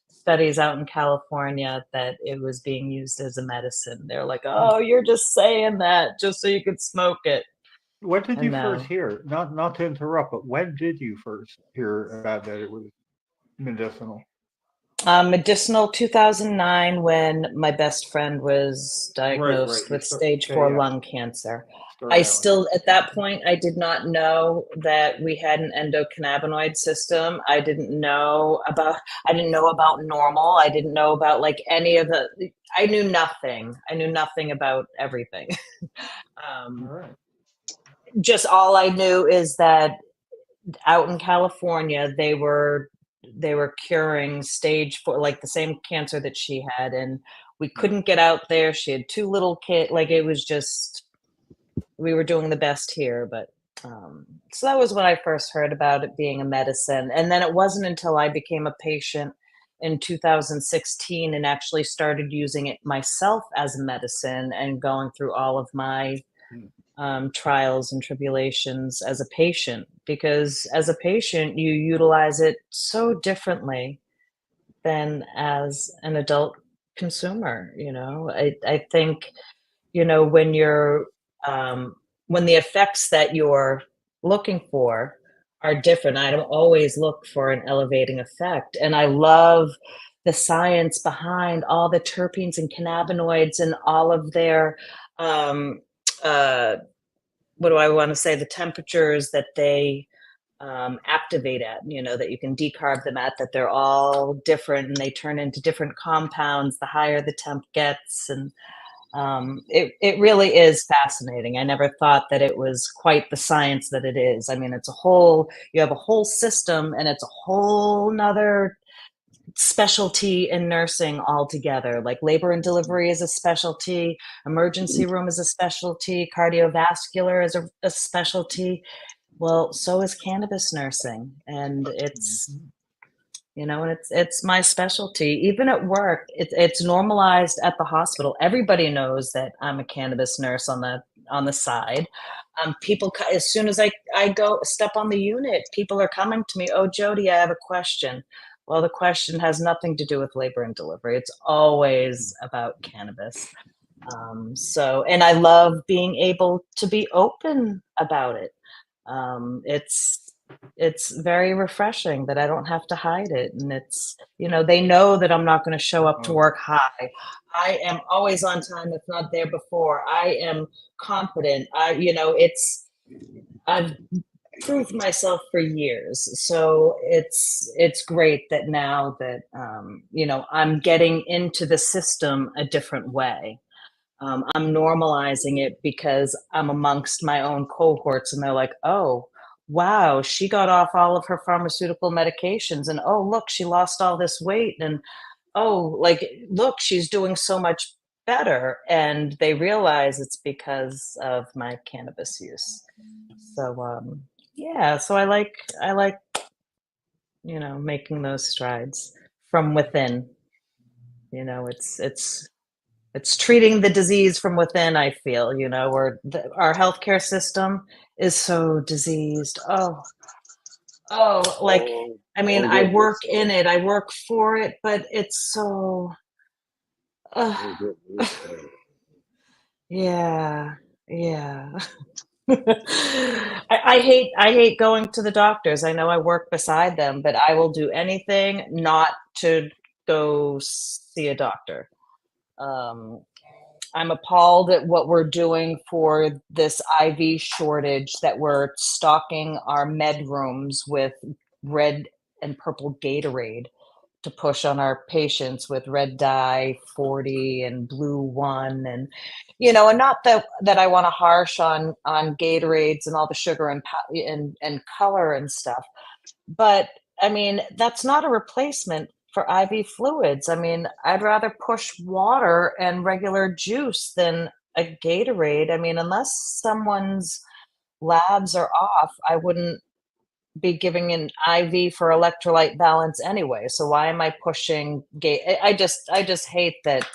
studies out in California that it was being used as a medicine. They're like, "Oh, you're just saying that just so you could smoke it." When did you No. first hear? Not to interrupt, but when did you first hear about that it was medicinal? Medicinal 2009 when my best friend was diagnosed You with stage 4 yeah. lung cancer. Started I out. still, at that point, I did not know that we had an endocannabinoid system. I didn't know about normal. I didn't know about like any of I knew nothing. I knew nothing about everything. All right. Just all I knew is that out in California, they were curing stage 4, like the same cancer that she had, and we couldn't get out there. She had 2 little kids. Like it was just, we were doing the best here. But so that was when I first heard about it being a medicine. And then it wasn't until I became a patient in 2016 and actually started using it myself as a medicine and going through all of my trials and tribulations as a patient, because as a patient you utilize it so differently than as an adult consumer. I think when you're when the effects that you're looking for are different. I don't always look for an elevating effect, and I love the science behind all the terpenes and cannabinoids and all of their what do I want to say, the temperatures that they activate at, that you can decarb them at, that they're all different and they turn into different compounds the higher the temp gets. And It really is fascinating. I never thought that it was quite the science that it is. I mean, you have a whole system, and it's a whole nother specialty in nursing altogether. Like labor and delivery is a specialty, emergency room is a specialty, cardiovascular is a specialty. Well, so is cannabis nursing, and it's and it's my specialty. Even at work, it's normalized at the hospital. Everybody knows that I'm a cannabis nurse on the side. People, as soon as I go step on the unit, people are coming to me. Oh, Jody, I have a question. Well, the question has nothing to do with labor and delivery. It's always about cannabis. And I love being able to be open about it. It's very refreshing that I don't have to hide it. And it's, they know that I'm not going to show up to work high. I am always on time, if not there before. I am confident. I've proved myself for years. So it's great that now that, I'm getting into the system a different way. I'm normalizing it because I'm amongst my own cohorts, and they're like, oh, wow, she got off all of her pharmaceutical medications, and oh, look, she lost all this weight, and oh, like, look, she's doing so much better. And they realize it's because of my cannabis use. So, yeah, so I like, making those strides from within. It's treating the disease from within, I feel, where our healthcare system is so diseased. Like, I mean, I work in it, I work for it, but it's so, yeah. I hate going to the doctors. I know I work beside them, but I will do anything not to go see a doctor. I'm appalled at what we're doing for this IV shortage, that we're stocking our med rooms with red and purple Gatorade to push on our patients with red dye 40 and blue 1. And, and not that I want to harsh on Gatorades and all the sugar and color and stuff. But I mean, that's not a replacement for IV fluids. I mean, I'd rather push water and regular juice than a Gatorade. I mean, unless someone's labs are off, I wouldn't be giving an IV for electrolyte balance anyway. So why am I pushing I just hate that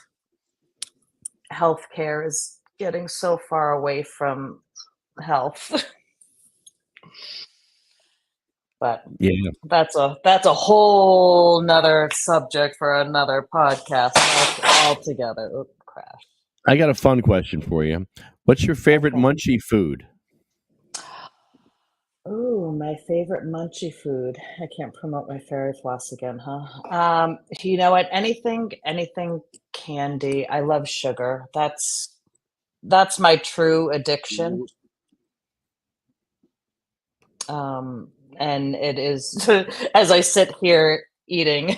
healthcare is getting so far away from health. But Yeah. that's a whole nother subject for another podcast altogether. Oh, crap. I got a fun question for you. What's your favorite munchie food? Oh, my favorite munchie food. I can't promote my fairy floss again, huh? You know what? Anything candy. I love sugar. That's my true addiction. And it is, as I sit here eating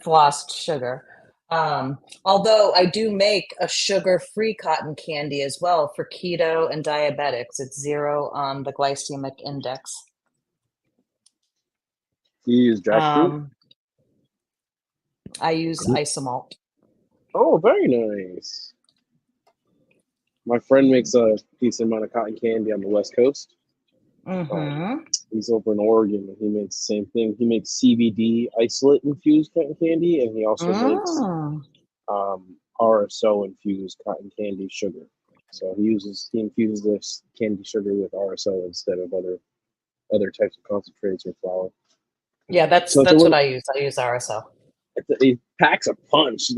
flossed sugar. Although I do make a sugar-free cotton candy as well for keto and diabetics. It's 0 on the glycemic index. You use jackfruit? I use isomalt. Oh, very nice. My friend makes a decent amount of cotton candy on the West Coast. Mm-hmm. He's over in Oregon, and he makes the same thing. He makes CBD isolate infused cotton candy, and he also makes RSO infused cotton candy sugar. So he infuses this candy sugar with RSO instead of other types of concentrates or flour. Yeah, that's what I use. I use RSO. It packs a punch.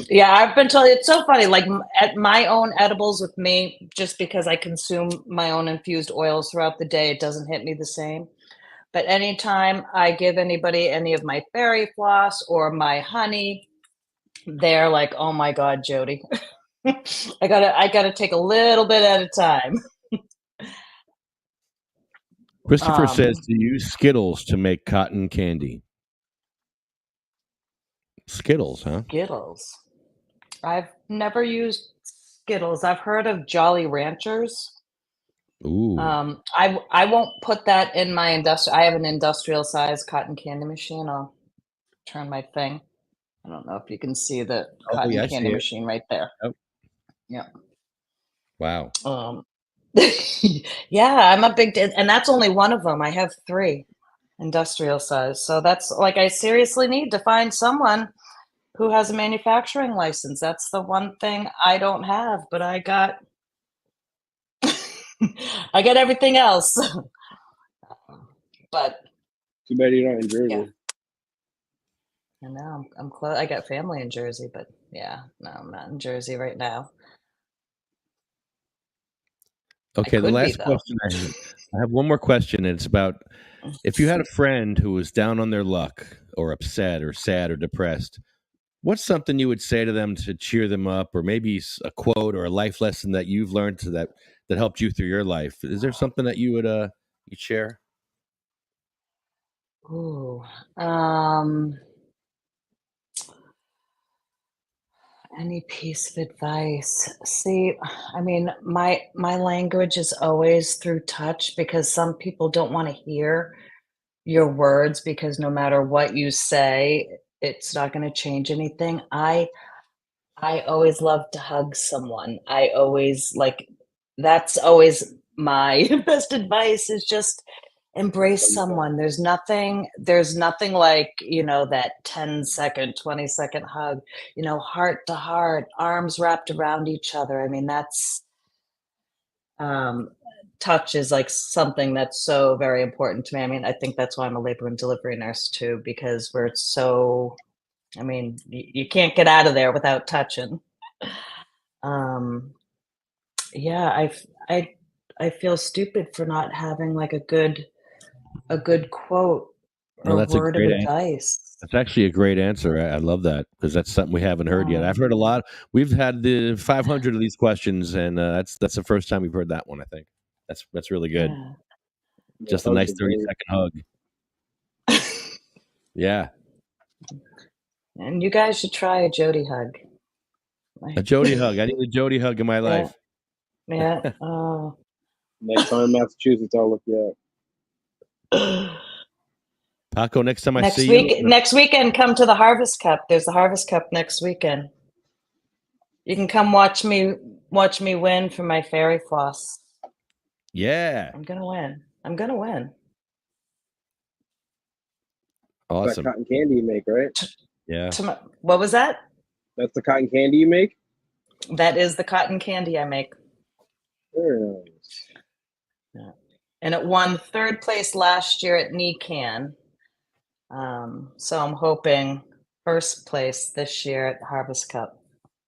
Yeah, I've been told, it's so funny. Like at my own edibles with me, just because I consume my own infused oils throughout the day, it doesn't hit me the same. But anytime I give anybody any of my fairy floss or my honey, they're like, "Oh my God, Jody, I gotta take a little bit at a time." Christopher says to use Skittles to make cotton candy. Skittles, huh? Skittles. I've never used Skittles. I've heard of Jolly Ranchers. Ooh. I won't put that in my industrial. I have an industrial size cotton candy machine. I'll turn my thing. I don't know if you can see the Oh, cotton yeah, I candy see it. machine right there. Yep. Yeah. Wow. Yeah, I'm a big, and that's only one of them. I have 3 industrial size. So that's like, I seriously need to find someone who has a manufacturing license. That's the one thing I don't have, but I got, I got everything else. But Too bad you're not in Jersey. yeah. I know I'm close. I got family in Jersey, but yeah, no, I'm not in Jersey right now. Okay, the could be, last though. question I have one more question, and it's about if you had a friend who was down on their luck or upset or sad or depressed, what's something you would say to them to cheer them up, or maybe a quote or a life lesson that you've learned that helped you through your life? Is there something that you would you'd share? Ooh, any piece of advice? See, I mean, my language is always through touch because some people don't want to hear your words because no matter what you say, it's not going to change anything. I always love to hug someone. I always like that's always my best advice is just embrace someone. There's nothing like, that 10-second, 20-second hug, heart to heart, arms wrapped around each other. I mean, that's touch is like something that's so very important to me. I mean, I think that's why I'm a labor and delivery nurse too, because we're so I mean, you can't get out of there without touching. Yeah, I feel stupid for not having like a good quote No, or that's a word of great answer. advice. That's actually a great answer. I love that because that's something we haven't heard yet. Um, I've heard a lot. We've had the 500 of these questions, and that's the first time we've heard that one. I think that's really good. Yeah. Yeah, Just a hugs nice are 30-second hug. Yeah, And you guys should try a Jody hug. a Jody hug. I need a Jody hug in my Yeah. life. Yeah. Oh. Next time in Massachusetts, I'll look you up. Paco, next time I Next see week, you, next weekend, come to the Harvest Cup. There's the Harvest Cup next weekend. You can come watch me win for my fairy floss. yeah, I'm gonna win. I'm gonna win. That's awesome. that cotton candy you make, right? Yeah, What was that? That's the cotton candy you make? That is the cotton candy I make. Very nice. Yeah. And it won 3rd place last year at NECAN. So I'm hoping 1st place this year at the Harvest Cup.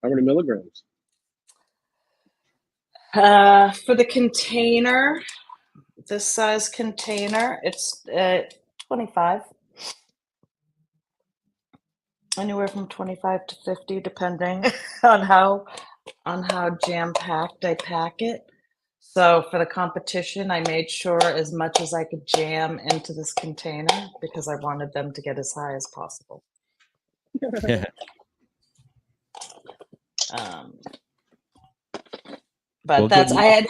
How many milligrams? For the container, this size container, it's 25. Anywhere from 25 to 50, depending on how jam-packed I pack it. So for the competition, I made sure as much as I could jam into this container because I wanted them to get as high as possible. yeah. But Well, that's good. I had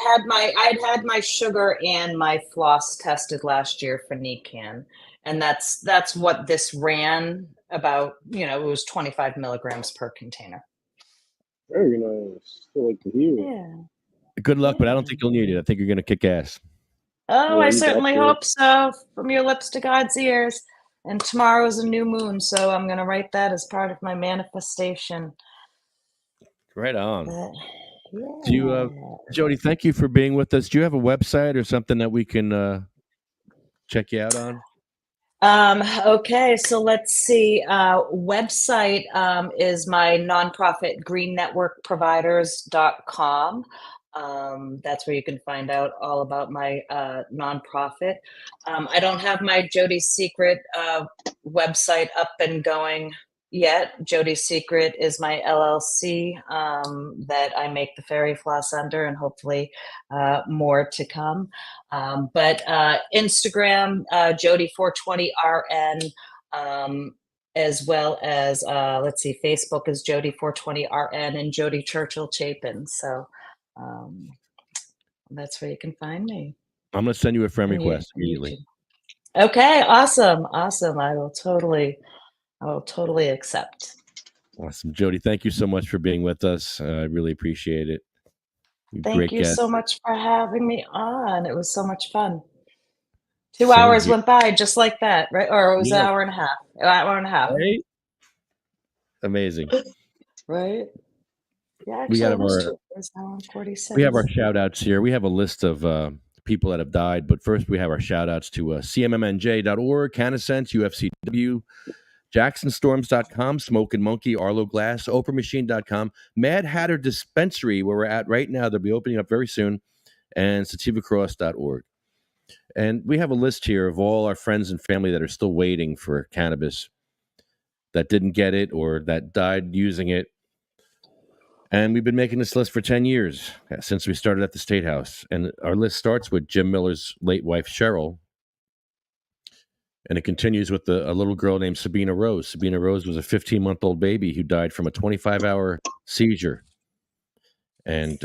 had my sugar and my floss tested last year for NECAN, and that's what this ran about. It was 25 milligrams per container. Very nice. Still like to hear. Yeah. Good luck, but I don't think you'll need it. I think you're gonna kick ass. Oh, Yeah, I you certainly got hope so. From your lips to God's ears. And tomorrow is a new moon, so I'm going to write that as part of my manifestation. Right on. But, Do you, Jody? Thank you for being with us. Do you have a website or something that we can check you out on? Okay, so let's see. Website is my nonprofit greennetworkproviders.com. That's where you can find out all about my nonprofit. I don't have my Jody's Secret website up and going yet. Jody's Secret is my LLC that I make the fairy floss under, and hopefully more to come. But Instagram, Jody420RN, as well as let's see, Facebook is Jody420RN and Jody Churchill Chapin. So that's where you can find me. I'm going to send you a friend And you- request immediately. Okay, awesome. I will totally accept. Awesome. Jody, thank you so much for being with us. I really appreciate it. Thank Great you guest. so much for having me on. It was so much fun. 2 Same hours here. went by just like that, right? Or it was Yeah. an hour and a half. An hour and a half, Right? Amazing. right? Yeah, We actually, got it was our 2 hours, an hour and 46. We have our shout outs here. We have a list of people that have died, but first we have our shout outs to cmmmnj.org, Canasense, UFCW, JacksonStorms.com, Smoking Monkey, Arlo Glass, OprahMachine.com, Mad Hatter Dispensary, where we're at right now. They'll be opening up very soon, and SativaCross.org. And we have a list here of all our friends and family that are still waiting for cannabis, that didn't get it or that died using it. And we've been making this list for 10 years since we started at the State House. And our list starts with Jim Miller's late wife, Cheryl. And it continues with a little girl named Sabina Rose. Sabina Rose was a 15-month-old baby who died from a 25-hour seizure. And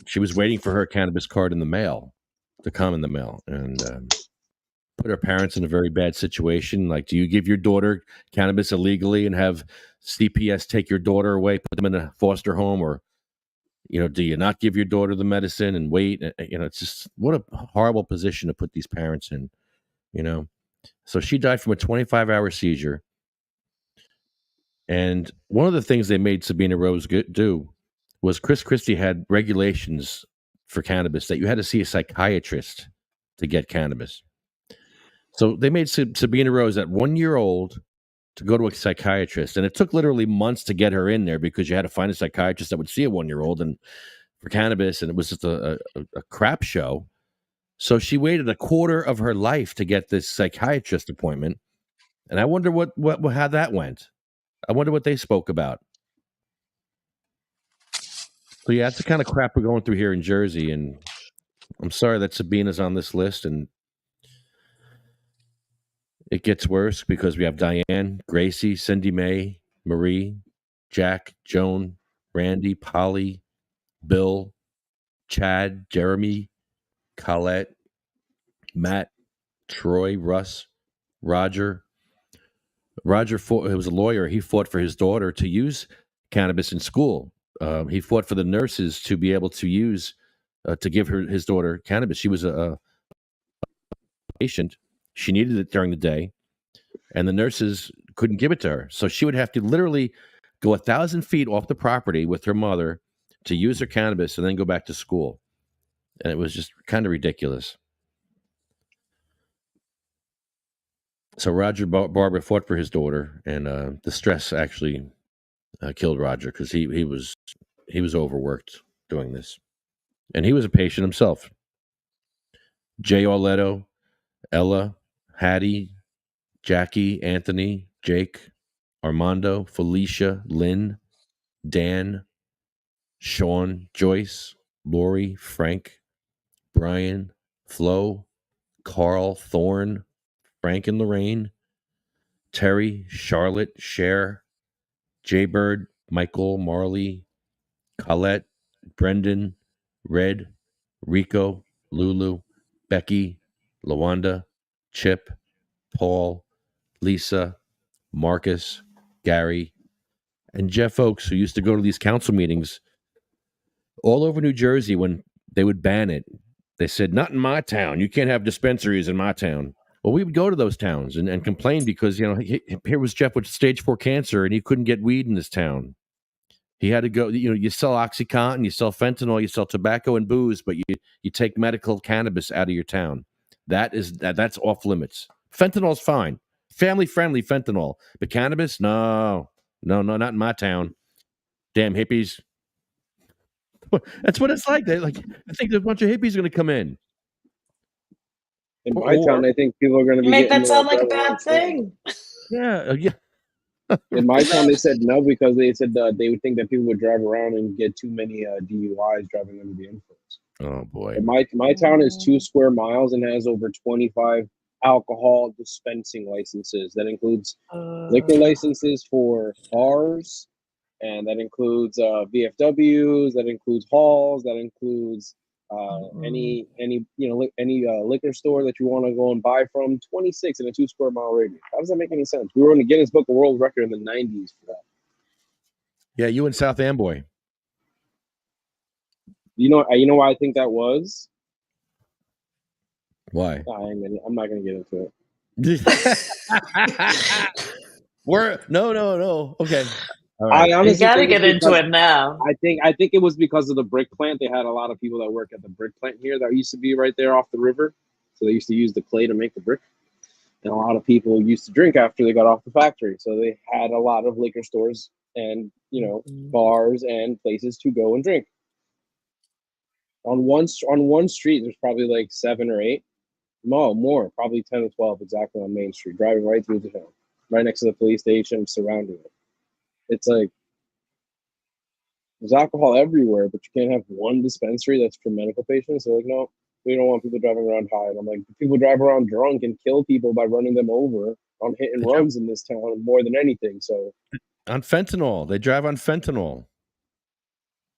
she was waiting for her cannabis card in the mail to come in the mail. And put her parents in a very bad situation. Like, do you give your daughter cannabis illegally and have CPS take your daughter away, put them in a foster home, or, do you not give your daughter the medicine and wait? It's just, what a horrible position to put these parents in, So she died from a 25-hour seizure. And one of the things they made Sabina Rose do was Chris Christie had regulations for cannabis that you had to see a psychiatrist to get cannabis. So they made Sabina Rose at 1 year old to go to a psychiatrist. And it took literally months to get her in there because you had to find a psychiatrist that would see a 1 year old and for cannabis. And it was just a crap show. So she waited a quarter of her life to get this psychiatrist appointment. And I wonder how that went. I wonder what they spoke about. So yeah, that's the kind of crap we're going through here in Jersey. And I'm sorry that Sabina's on this list. And it gets worse because we have Diane, Gracie, Cindy Mae, Marie, Jack, Joan, Randy, Polly, Bill, Chad, Jeremy, Colette, Matt, Troy, Russ, Roger. Roger was a lawyer. He fought for his daughter to use cannabis in school. He fought for the nurses to be able to use, to give his daughter cannabis. She was a patient. She needed it during the day, and the nurses couldn't give it to her. So she would have to literally go 1,000 feet off the property with her mother to use her cannabis and then go back to school. And it was just kind of ridiculous. So Roger Barber fought for his daughter, and the stress actually killed Roger because he was overworked doing this. And he was a patient himself. Jay Orletto, Ella, Hattie, Jackie, Anthony, Jake, Armando, Felicia, Lynn, Dan, Sean, Joyce, Lori, Frank, Brian, Flo, Carl, Thorne, Frank and Lorraine, Terry, Charlotte, Cher, Jaybird, Michael, Marley, Colette, Brendan, Red, Rico, Lulu, Becky, Lawanda, Chip, Paul, Lisa, Marcus, Gary, and Jeff Oakes, who used to go to these council meetings all over New Jersey when they would ban it. They said, not in my town. You can't have dispensaries in my town. Well, we would go to those towns and complain because, here was Jeff with stage 4 cancer and he couldn't get weed in his town. He had to go, you sell OxyContin, you sell fentanyl, you sell tobacco and booze, but you take medical cannabis out of your town. That's off limits. Fentanyl's fine. Family-friendly fentanyl. But cannabis? No, not in my town. Damn hippies. That's what it's like. I think there's a bunch of hippies going to come in. In my town, I think people are going to be Make getting that sound more like a driving bad around thing. Yeah. In my town, they said no because they said they would think that people would drive around and get too many DUIs driving under the influence. Oh boy. And my town is 2 square miles and has over 25 alcohol dispensing licenses. That includes liquor licenses for bars, and that includes VFWs. That includes halls. That includes any liquor store that you want to go and buy from. 26 in a 2 square mile radius. How does that make any sense? We were in the Guinness Book of World Record in the 90s for that. Yeah, you in South Amboy. You know why I think that was? Why? I'm not gonna get into it. No. Okay. All right. I honestly You got to think get it's into because- it now. I think it was because of the brick plant. They had a lot of people that work at the brick plant here that used to be right there off the river. So they used to use the clay to make the brick. And a lot of people used to drink after they got off the factory. So they had a lot of liquor stores and, bars and places to go and drink. On one street, there's probably like 7 or 8. No, more, probably 10 or 12 exactly on Main Street, driving right through the town, right next to the police station, surrounding it. It's like, there's alcohol everywhere, but you can't have one dispensary that's for medical patients. They're like, no, we don't want people driving around high. And I'm like, people drive around drunk and kill people by running them over on hit and runs in this town more than anything. So On fentanyl. They drive on fentanyl.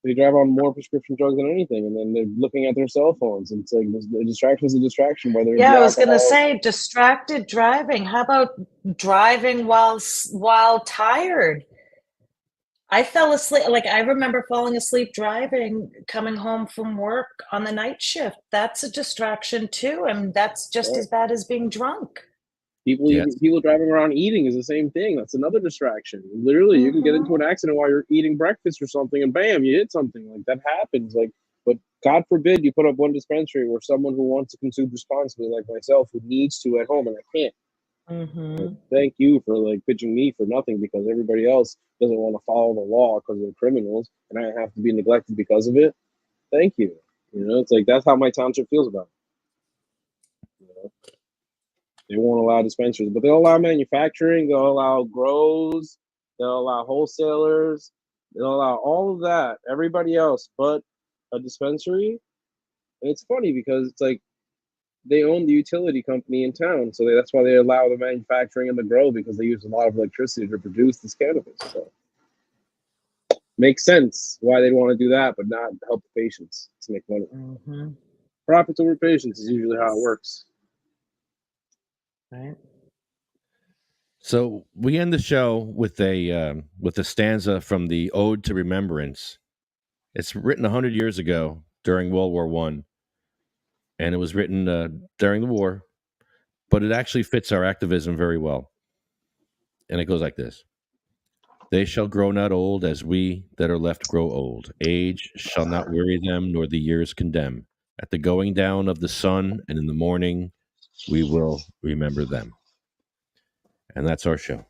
they drive on more prescription drugs than anything, and then they're looking at their cell phones. And it's like the distraction is a distraction. Whether Yeah, I was going to alcohol- say distracted driving. How about driving while tired? I fell asleep. Like I remember falling asleep driving, coming home from work on the night shift. That's a distraction too, and that's just as bad as being drunk. People driving around eating is the same thing. That's another distraction. Literally, you can get into an accident while you're eating breakfast or something, and bam, you hit something. Like that happens. Like, but God forbid you put up one dispensary where someone who wants to consume responsibly, like myself, who needs to at home and I can't. Mm-hmm. Thank you for like pitching me for nothing because everybody else doesn't want to follow the law because they're criminals, and I have to be neglected because of it. Thank you. It's like that's how my township feels about it. They won't allow dispensaries, but they'll allow manufacturing, they'll allow grows, they'll allow wholesalers, they'll allow all of that, everybody else but a dispensary. And it's funny because it's like they own the utility company in town, so that's why they allow the manufacturing and the grow, because they use a lot of electricity to produce this cannabis. So makes sense why they'd want to do that, but not help the patients to make money. Mm-hmm. Profits over patients is usually how it works. Right. So we end the show with a stanza from the Ode to Remembrance. It's written 100 years ago during World War I, and it was written during the war, but it actually fits our activism very well. And it goes like this. They shall grow not old as we that are left grow old. Age shall not weary them, nor the years condemn. At the going down of the sun and in the morning, we will remember them. And that's our show.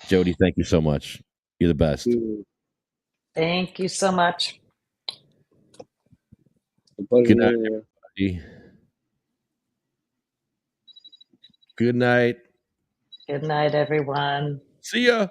Jody, thank you so much. You're the best. Thank you so much. Good night, everybody. Good night. Good night, everyone. See ya.